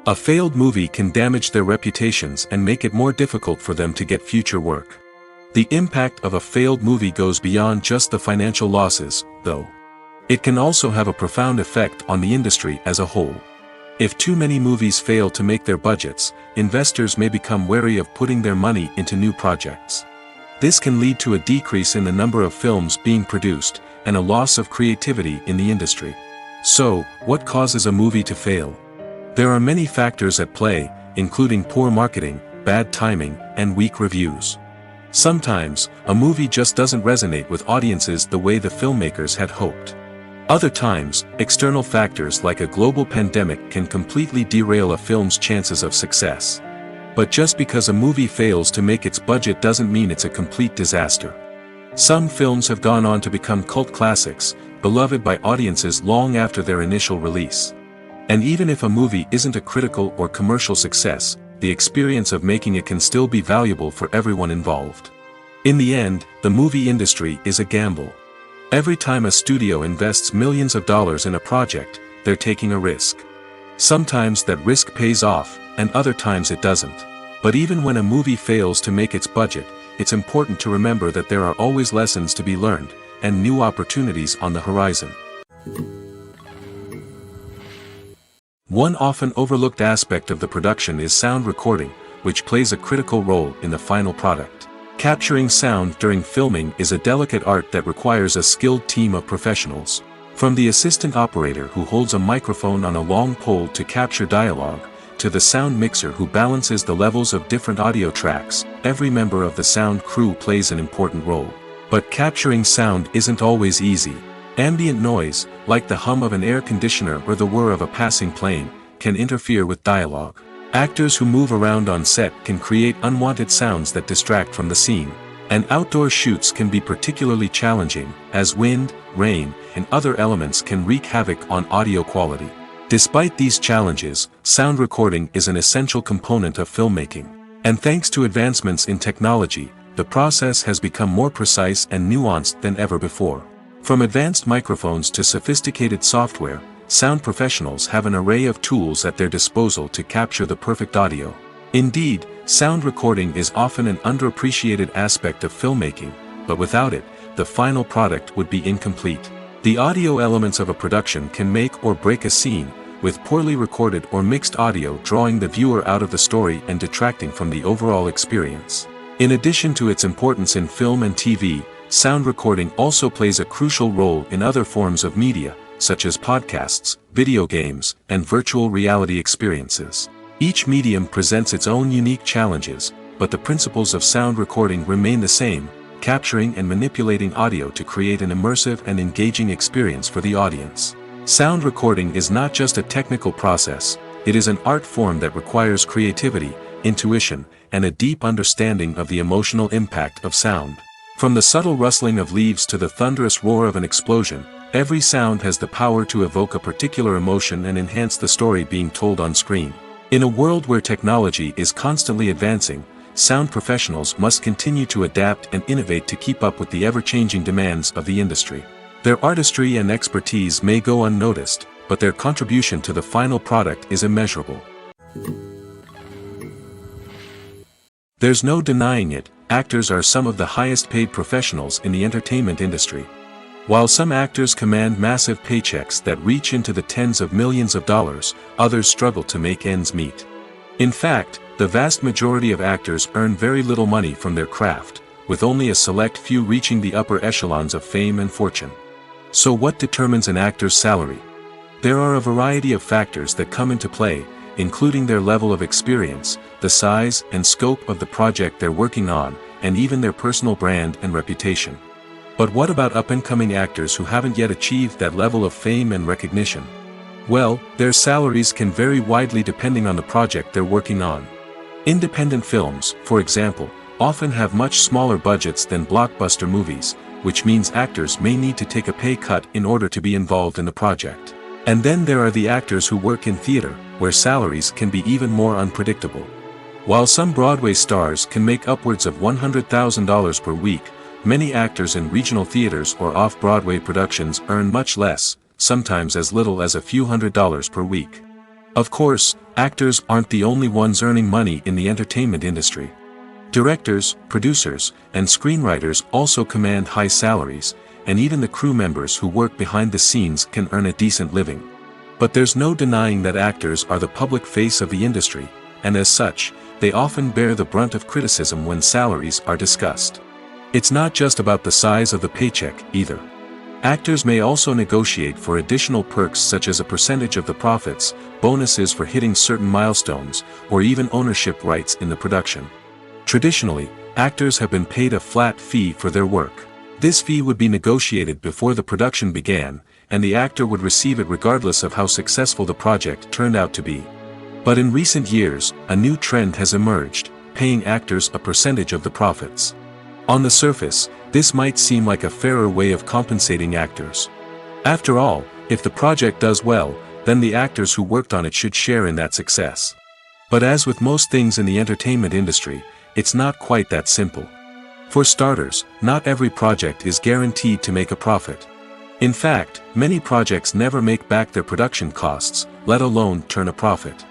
A failed movie can damage their reputations and make it more difficult for them to get future work. The impact of a failed movie goes beyond just the financial losses, though. It can also have a profound effect on the industry as a whole. If too many movies fail to make their budgets, investors may become wary of putting their money into new projects. This can lead to a decrease in the number of films being produced, and a loss of creativity in the industry. So, what causes a movie to fail? There are many factors at play, including poor marketing, bad timing, and weak reviews. Sometimes, a movie just doesn't resonate with audiences the way the filmmakers had hoped. Other times, external factors like a global pandemic can completely derail a film's chances of success. But just because a movie fails to make its budget doesn't mean it's a complete disaster. Some films have gone on to become cult classics, beloved by audiences long after their initial release. And even if a movie isn't a critical or commercial success, the experience of making it can still be valuable for everyone involved. In the end, the movie industry is a gamble. Every time a studio invests millions of dollars in a project, they're taking a risk. Sometimes that risk pays off, and other times it doesn't. But even when a movie fails to make its budget, it's important to remember that there are always lessons to be learned, and new opportunities on the horizon. One often overlooked aspect of the production is sound recording, which plays a critical role in the final product. Capturing sound during filming is a delicate art that requires a skilled team of professionals. From the assistant operator who holds a microphone on a long pole to capture dialogue, to the sound mixer who balances the levels of different audio tracks, every member of the sound crew plays an important role. But capturing sound isn't always easy. Ambient noise, like the hum of an air conditioner or the whir of a passing plane, can interfere with dialogue. Actors who move around on set can create unwanted sounds that distract from the scene. And outdoor shoots can be particularly challenging, as wind, rain, and other elements can wreak havoc on audio quality. Despite these challenges, sound recording is an essential component of filmmaking. And thanks to advancements in technology, the process has become more precise and nuanced than ever before. From advanced microphones to sophisticated software, sound professionals have an array of tools at their disposal to capture the perfect audio. Indeed, sound recording is often an underappreciated aspect of filmmaking, but without it, the final product would be incomplete. The audio elements of a production can make or break a scene, with poorly recorded or mixed audio drawing the viewer out of the story and detracting from the overall experience. In addition to its importance in film and TV, sound recording also plays a crucial role in other forms of media, such as podcasts, video games, and virtual reality experiences. Each medium presents its own unique challenges, but the principles of sound recording remain the same, capturing and manipulating audio to create an immersive and engaging experience for the audience. Sound recording is not just a technical process, it is an art form that requires creativity, intuition, and a deep understanding of the emotional impact of sound. From the subtle rustling of leaves to the thunderous roar of an explosion, every sound has the power to evoke a particular emotion and enhance the story being told on screen. In a world where technology is constantly advancing, sound professionals must continue to adapt and innovate to keep up with the ever-changing demands of the industry. Their artistry and expertise may go unnoticed, but their contribution to the final product is immeasurable. There's no denying it, actors are some of the highest-paid professionals in the entertainment industry. While some actors command massive paychecks that reach into the tens of millions of dollars, others struggle to make ends meet. In fact, the vast majority of actors earn very little money from their craft, with only a select few reaching the upper echelons of fame and fortune. So what determines an actor's salary? There are a variety of factors that come into play, including their level of experience, the size and scope of the project they're working on, and even their personal brand and reputation. But what about up-and-coming actors who haven't yet achieved that level of fame and recognition? Well, their salaries can vary widely depending on the project they're working on. Independent films, for example, often have much smaller budgets than blockbuster movies, which means actors may need to take a pay cut in order to be involved in the project. And then there are the actors who work in theater, where salaries can be even more unpredictable. While some Broadway stars can make upwards of $100,000 per week, many actors in regional theaters or off-Broadway productions earn much less, sometimes as little as a few $100s per week. Of course, actors aren't the only ones earning money in the entertainment industry. Directors, producers, and screenwriters also command high salaries, and even the crew members who work behind the scenes can earn a decent living. But there's no denying that actors are the public face of the industry, and as such, they often bear the brunt of criticism when salaries are discussed. It's not just about the size of the paycheck, either. Actors may also negotiate for additional perks such as a percentage of the profits, bonuses for hitting certain milestones, or even ownership rights in the production. Traditionally, actors have been paid a flat fee for their work. This fee would be negotiated before the production began, and the actor would receive it regardless of how successful the project turned out to be. But in recent years, a new trend has emerged, paying actors a percentage of the profits. On the surface, this might seem like a fairer way of compensating actors. After all, if the project does well, then the actors who worked on it should share in that success. But as with most things in the entertainment industry, it's not quite that simple. For starters, not every project is guaranteed to make a profit. In fact, many projects never make back their production costs, let alone turn a profit.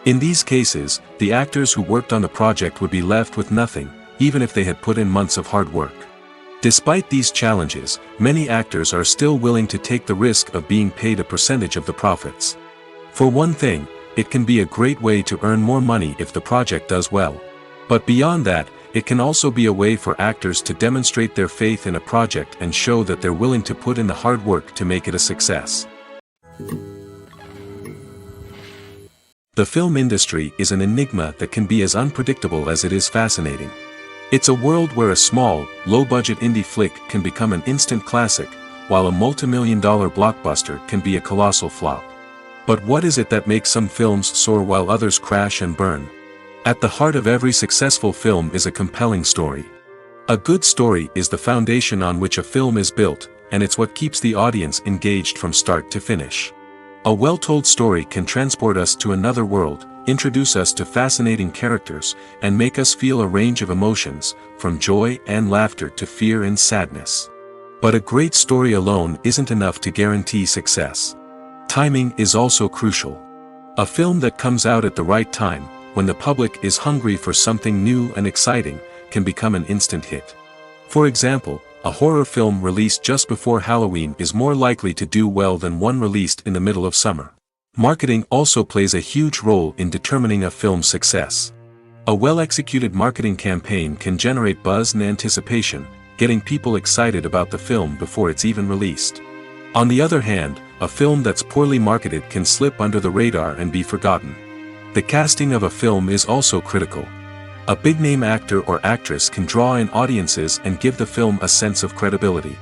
In these cases, the actors who worked on the project would be left with nothing, even if they had put in months of hard work. Despite these challenges, many actors are still willing to take the risk of being paid a percentage of the profits. For one thing, it can be a great way to earn more money if the project does well. But beyond that, it can also be a way for actors to demonstrate their faith in a project and show that they're willing to put in the hard work to make it a success. The film industry is an enigma that can be as unpredictable as it is fascinating. It's a world where a small, low-budget indie flick can become an instant classic, while a multi-million-dollar blockbuster can be a colossal flop. But what is it that makes some films soar while others crash and burn? At the heart of every successful film is a compelling story. A good story is the foundation on which a film is built, and it's what keeps the audience engaged from start to finish. A well-told story can transport us to another world, introduce us to fascinating characters, and make us feel a range of emotions, from joy and laughter to fear and sadness. But a great story alone isn't enough to guarantee success. Timing is also crucial. A film that comes out at the right time, when the public is hungry for something new and exciting, can become an instant hit. For example, a horror film released just before Halloween is more likely to do well than one released in the middle of summer. Marketing also plays a huge role in determining a film's success. A well-executed marketing campaign can generate buzz and anticipation, getting people excited about the film before it's even released. On the other hand, a film that's poorly marketed can slip under the radar and be forgotten. The casting of a film is also critical. A big-name actor or actress can draw in audiences and give the film a sense of credibility.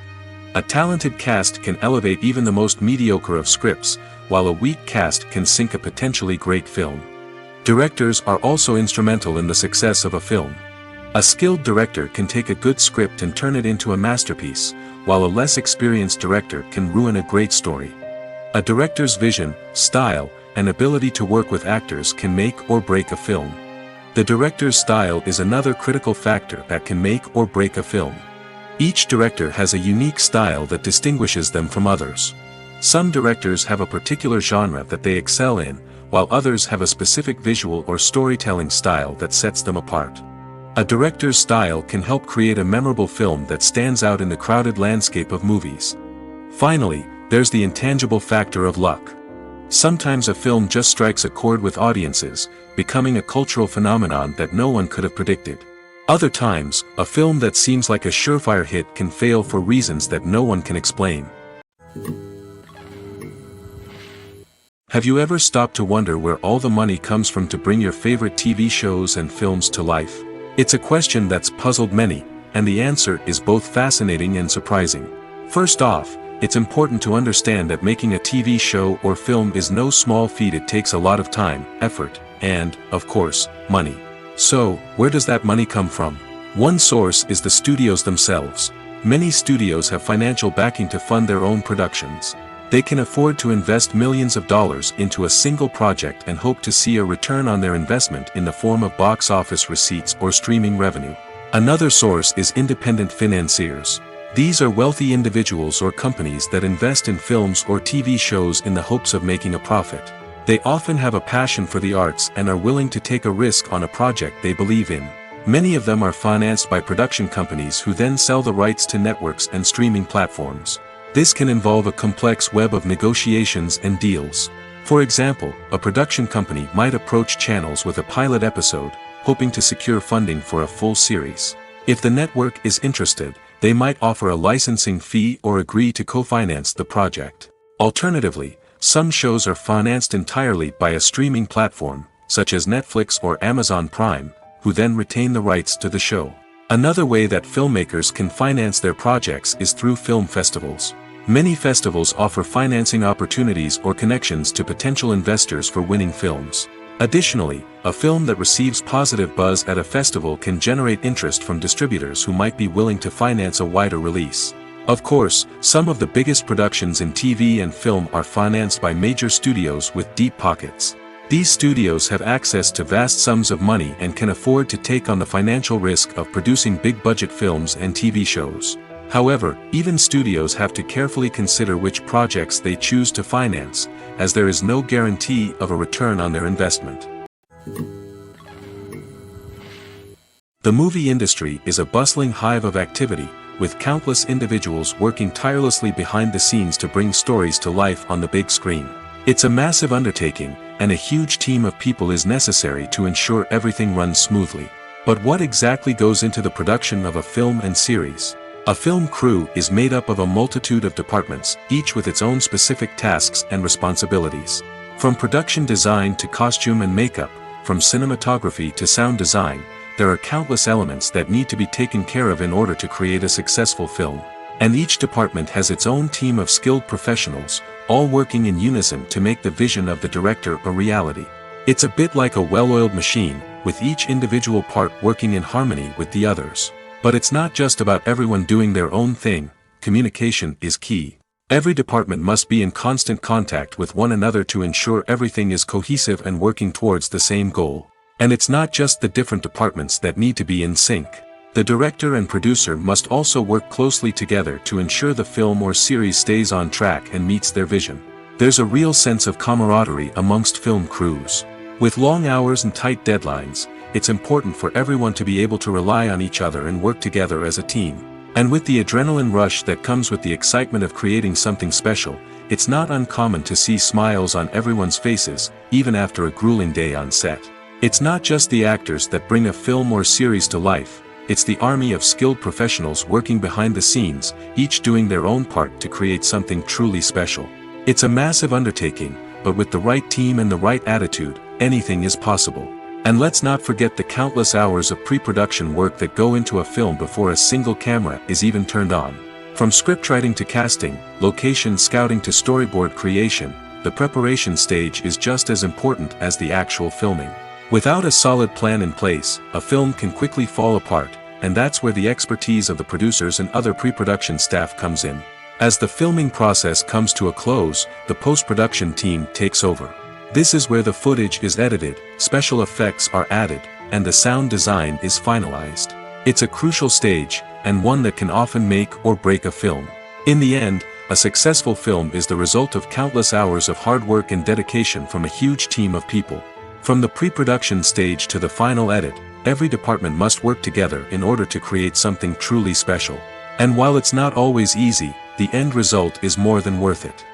A talented cast can elevate even the most mediocre of scripts, while a weak cast can sink a potentially great film. Directors are also instrumental in the success of a film. A skilled director can take a good script and turn it into a masterpiece, while a less experienced director can ruin a great story. A director's vision, style, and ability to work with actors can make or break a film. The director's style is another critical factor that can make or break a film. Each director has a unique style that distinguishes them from others. Some directors have a particular genre that they excel in, while others have a specific visual or storytelling style that sets them apart. A director's style can help create a memorable film that stands out in the crowded landscape of movies. Finally, there's the intangible factor of luck. Sometimes a film just strikes a chord with audiences, becoming a cultural phenomenon that no one could have predicted. Other times, a film that seems like a surefire hit can fail for reasons that no one can explain. Have you ever stopped to wonder where all the money comes from to bring your favorite TV shows and films to life? It's a question that's puzzled many, and the answer is both fascinating and surprising. First off, it's important to understand that making a TV show or film is no small feat. It takes a lot of time, effort, and, of course, money. So, where does that money come from? One source is the studios themselves. Many studios have financial backing to fund their own productions. They can afford to invest millions of dollars into a single project and hope to see a return on their investment in the form of box office receipts or streaming revenue. Another source is independent financiers. These are wealthy individuals or companies that invest in films or TV shows in the hopes of making a profit. They often have a passion for the arts and are willing to take a risk on a project they believe in. Many of them are financed by production companies who then sell the rights to networks and streaming platforms. This can involve a complex web of negotiations and deals. For example, a production company might approach channels with a pilot episode, hoping to secure funding for a full series. If the network is interested, they might offer a licensing fee or agree to co-finance the project. Alternatively, some shows are financed entirely by a streaming platform, such as Netflix or Amazon Prime, who then retain the rights to the show. Another way that filmmakers can finance their projects is through film festivals. Many festivals offer financing opportunities or connections to potential investors for winning films. Additionally, a film that receives positive buzz at a festival can generate interest from distributors who might be willing to finance a wider release. Of course, some of the biggest productions in TV and film are financed by major studios with deep pockets. These studios have access to vast sums of money and can afford to take on the financial risk of producing big-budget films and TV shows. However, even studios have to carefully consider which projects they choose to finance, as there is no guarantee of a return on their investment. The movie industry is a bustling hive of activity, with countless individuals working tirelessly behind the scenes to bring stories to life on the big screen. It's a massive undertaking, and a huge team of people is necessary to ensure everything runs smoothly. But what exactly goes into the production of a film and series? A film crew is made up of a multitude of departments, each with its own specific tasks and responsibilities. From production design to costume and makeup, from cinematography to sound design, there are countless elements that need to be taken care of in order to create a successful film. And each department has its own team of skilled professionals, all working in unison to make the vision of the director a reality. It's a bit like a well-oiled machine, with each individual part working in harmony with the others. But it's not just about everyone doing their own thing. Communication is key. Every department must be in constant contact with one another to ensure everything is cohesive and working towards the same goal. And it's not just the different departments that need to be in sync. The director and producer must also work closely together to ensure the film or series stays on track and meets their vision. There's a real sense of camaraderie amongst film crews. With long hours and tight deadlines, it's important for everyone to be able to rely on each other and work together as a team. And with the adrenaline rush that comes with the excitement of creating something special, it's not uncommon to see smiles on everyone's faces, even after a grueling day on set. It's not just the actors that bring a film or series to life, it's the army of skilled professionals working behind the scenes, each doing their own part to create something truly special. It's a massive undertaking, but with the right team and the right attitude, anything is possible. And let's not forget the countless hours of pre-production work that go into a film before a single camera is even turned on. From scriptwriting to casting, location scouting to storyboard creation, the preparation stage is just as important as the actual filming. Without a solid plan in place, a film can quickly fall apart, and that's where the expertise of the producers and other pre-production staff comes in. As the filming process comes to a close, the post-production team takes over. This is where the footage is edited, special effects are added, and the sound design is finalized. It's a crucial stage, and one that can often make or break a film. In the end, a successful film is the result of countless hours of hard work and dedication from a huge team of people. From the pre-production stage to the final edit, every department must work together in order to create something truly special. And while it's not always easy, the end result is more than worth it.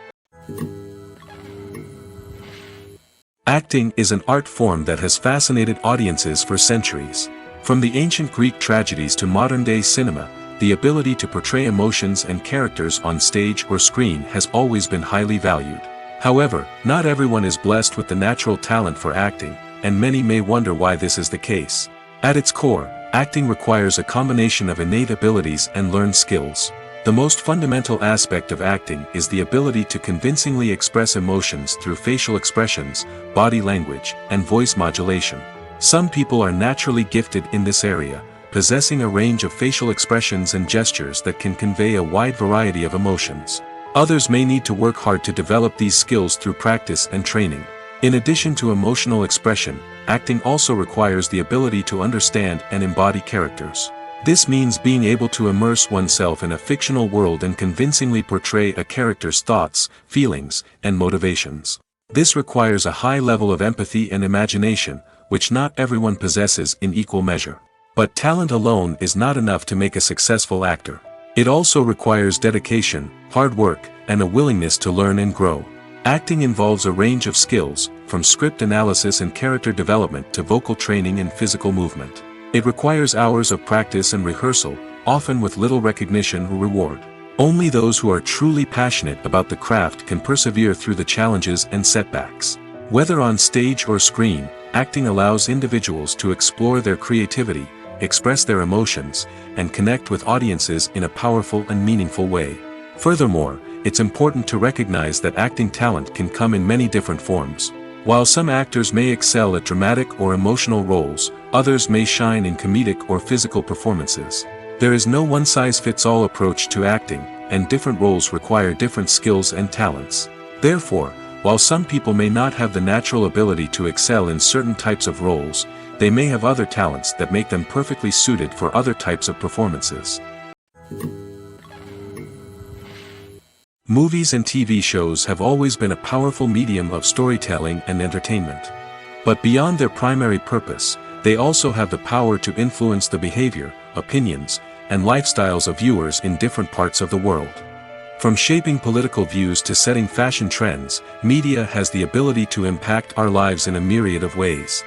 Acting is an art form that has fascinated audiences for centuries. From the ancient Greek tragedies to modern-day cinema, the ability to portray emotions and characters on stage or screen has always been highly valued. However, not everyone is blessed with the natural talent for acting, and many may wonder why this is the case. At its core, acting requires a combination of innate abilities and learned skills. The most fundamental aspect of acting is the ability to convincingly express emotions through facial expressions, body language, and voice modulation. Some people are naturally gifted in this area, possessing a range of facial expressions and gestures that can convey a wide variety of emotions. Others may need to work hard to develop these skills through practice and training. In addition to emotional expression, acting also requires the ability to understand and embody characters. This means being able to immerse oneself in a fictional world and convincingly portray a character's thoughts, feelings, and motivations. This requires a high level of empathy and imagination, which not everyone possesses in equal measure. But talent alone is not enough to make a successful actor. It also requires dedication, hard work, and a willingness to learn and grow. Acting involves a range of skills, from script analysis and character development to vocal training and physical movement. It requires hours of practice and rehearsal, often with little recognition or reward. Only those who are truly passionate about the craft can persevere through the challenges and setbacks. Whether on stage or screen, acting allows individuals to explore their creativity, express their emotions, and connect with audiences in a powerful and meaningful way. Furthermore, it's important to recognize that acting talent can come in many different forms. While some actors may excel at dramatic or emotional roles, others may shine in comedic or physical performances. There is no one-size-fits-all approach to acting, and different roles require different skills and talents. Therefore, while some people may not have the natural ability to excel in certain types of roles, they may have other talents that make them perfectly suited for other types of performances. Movies and TV shows have always been a powerful medium of storytelling and entertainment. But beyond their primary purpose, they also have the power to influence the behavior, opinions, and lifestyles of viewers in different parts of the world. From shaping political views to setting fashion trends, media has the ability to impact our lives in a myriad of ways.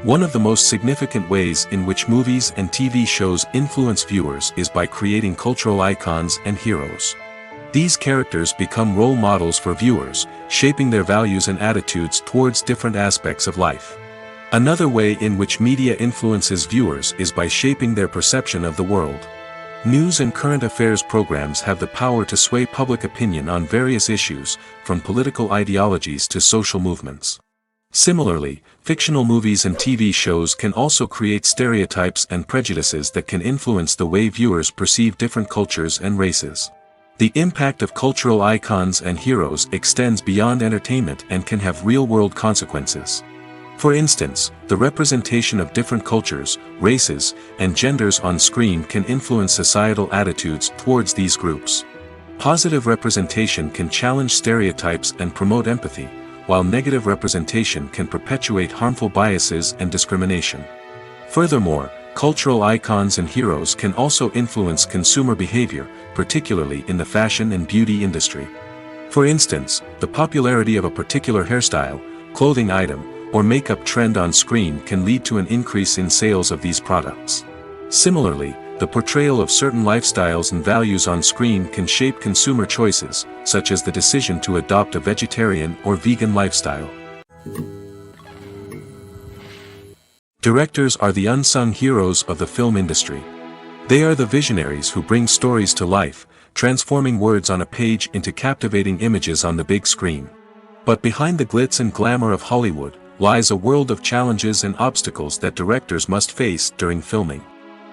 One of the most significant ways in which movies and TV shows influence viewers is by creating cultural icons and heroes. These characters become role models for viewers, shaping their values and attitudes towards different aspects of life. Another way in which media influences viewers is by shaping their perception of the world. News and current affairs programs have the power to sway public opinion on various issues, from political ideologies to social movements. Similarly, fictional movies and TV shows can also create stereotypes and prejudices that can influence the way viewers perceive different cultures and races. The impact of cultural icons and heroes extends beyond entertainment and can have real-world consequences. For instance, the representation of different cultures, races, and genders on screen can influence societal attitudes towards these groups. Positive representation can challenge stereotypes and promote empathy, while negative representation can perpetuate harmful biases and discrimination. Furthermore, cultural icons and heroes can also influence consumer behavior, particularly in the fashion and beauty industry. For instance, the popularity of a particular hairstyle, clothing item, or makeup trend on screen can lead to an increase in sales of these products. Similarly, the portrayal of certain lifestyles and values on screen can shape consumer choices, such as the decision to adopt a vegetarian or vegan lifestyle. Directors are the unsung heroes of the film industry. They are the visionaries who bring stories to life, transforming words on a page into captivating images on the big screen. But behind the glitz and glamour of Hollywood lies a world of challenges and obstacles that directors must face during filming.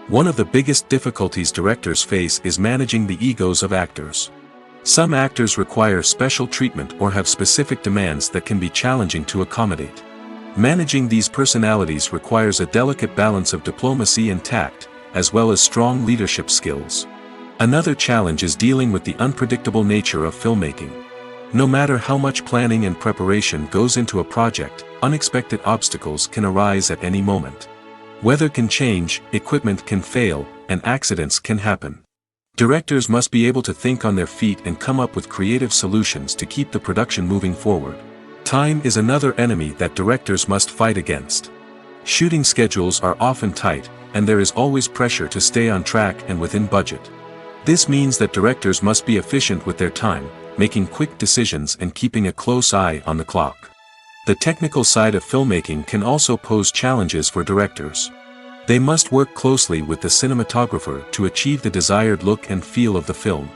One of the biggest difficulties directors face is managing the egos of actors. Some actors require special treatment or have specific demands that can be challenging to accommodate. Managing these personalities requires a delicate balance of diplomacy and tact, as well as strong leadership skills. Another challenge is dealing with the unpredictable nature of filmmaking. No matter how much planning and preparation goes into a project, unexpected obstacles can arise at any moment. Weather can change, equipment can fail, and accidents can happen. Directors must be able to think on their feet and come up with creative solutions to keep the production moving forward. Time is another enemy that directors must fight against. Shooting schedules are often tight, and there is always pressure to stay on track and within budget. This means that directors must be efficient with their time, making quick decisions and keeping a close eye on the clock. The technical side of filmmaking can also pose challenges for directors. They must work closely with the cinematographer to achieve the desired look and feel of the film.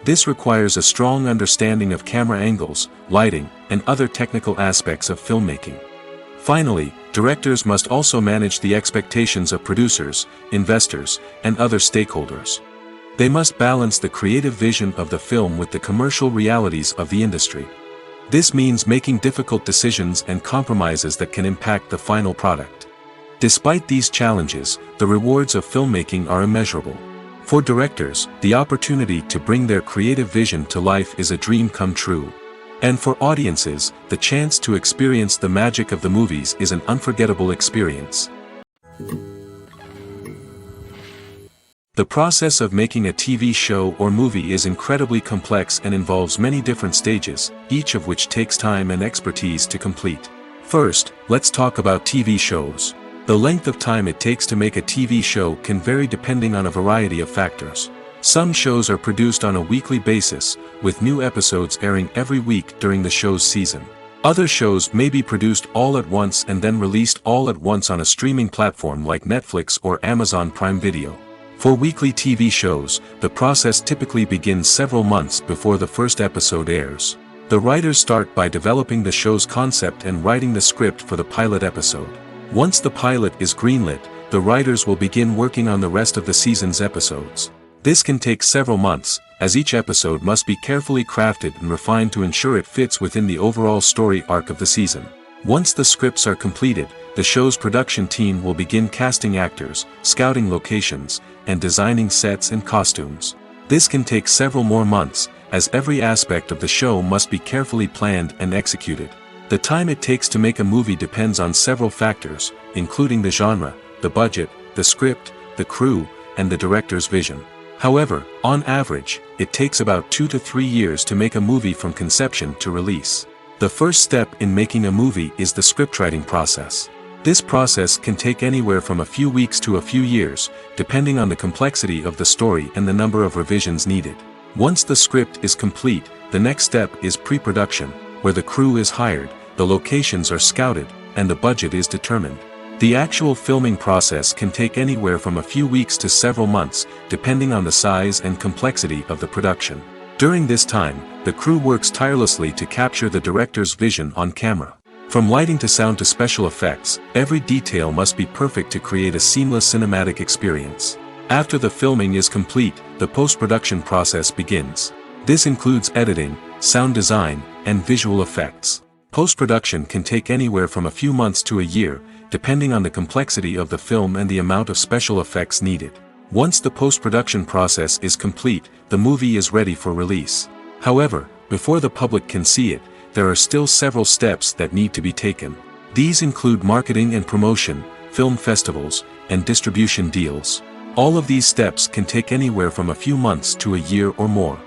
This requires a strong understanding of camera angles, lighting, and other technical aspects of filmmaking. Finally, directors must also manage the expectations of producers, investors, and other stakeholders. They must balance the creative vision of the film with the commercial realities of the industry. This means making difficult decisions and compromises that can impact the final product. Despite these challenges, the rewards of filmmaking are immeasurable. For directors, the opportunity to bring their creative vision to life is a dream come true. And for audiences, the chance to experience the magic of the movies is an unforgettable experience. The process of making a TV show or movie is incredibly complex and involves many different stages, each of which takes time and expertise to complete. First, let's talk about TV shows. The length of time it takes to make a TV show can vary depending on a variety of factors. Some shows are produced on a weekly basis, with new episodes airing every week during the show's season. Other shows may be produced all at once and then released all at once on a streaming platform like Netflix or Amazon Prime Video. For weekly TV shows, the process typically begins several months before the first episode airs. The writers start by developing the show's concept and writing the script for the pilot episode. Once the pilot is greenlit, the writers will begin working on the rest of the season's episodes. This can take several months, as each episode must be carefully crafted and refined to ensure it fits within the overall story arc of the season. Once the scripts are completed, the show's production team will begin casting actors, scouting locations, and designing sets and costumes. This can take several more months, as every aspect of the show must be carefully planned and executed. The time it takes to make a movie depends on several factors, including the genre, the budget, the script, the crew, and the director's vision. However, on average, it takes about 2 to 3 years to make a movie from conception to release. The first step in making a movie is the scriptwriting process. This process can take anywhere from a few weeks to a few years, depending on the complexity of the story and the number of revisions needed. Once the script is complete, the next step is pre-production, where the crew is hired, the locations are scouted, and the budget is determined. The actual filming process can take anywhere from a few weeks to several months, depending on the size and complexity of the production. During this time, the crew works tirelessly to capture the director's vision on camera. From lighting to sound to special effects, every detail must be perfect to create a seamless cinematic experience. After the filming is complete, the post-production process begins. This includes editing, sound design, and visual effects. Post-production can take anywhere from a few months to a year, depending on the complexity of the film and the amount of special effects needed. Once the post-production process is complete, the movie is ready for release. However, before the public can see it, there are still several steps that need to be taken. These include marketing and promotion, film festivals, and distribution deals. All of these steps can take anywhere from a few months to a year or more.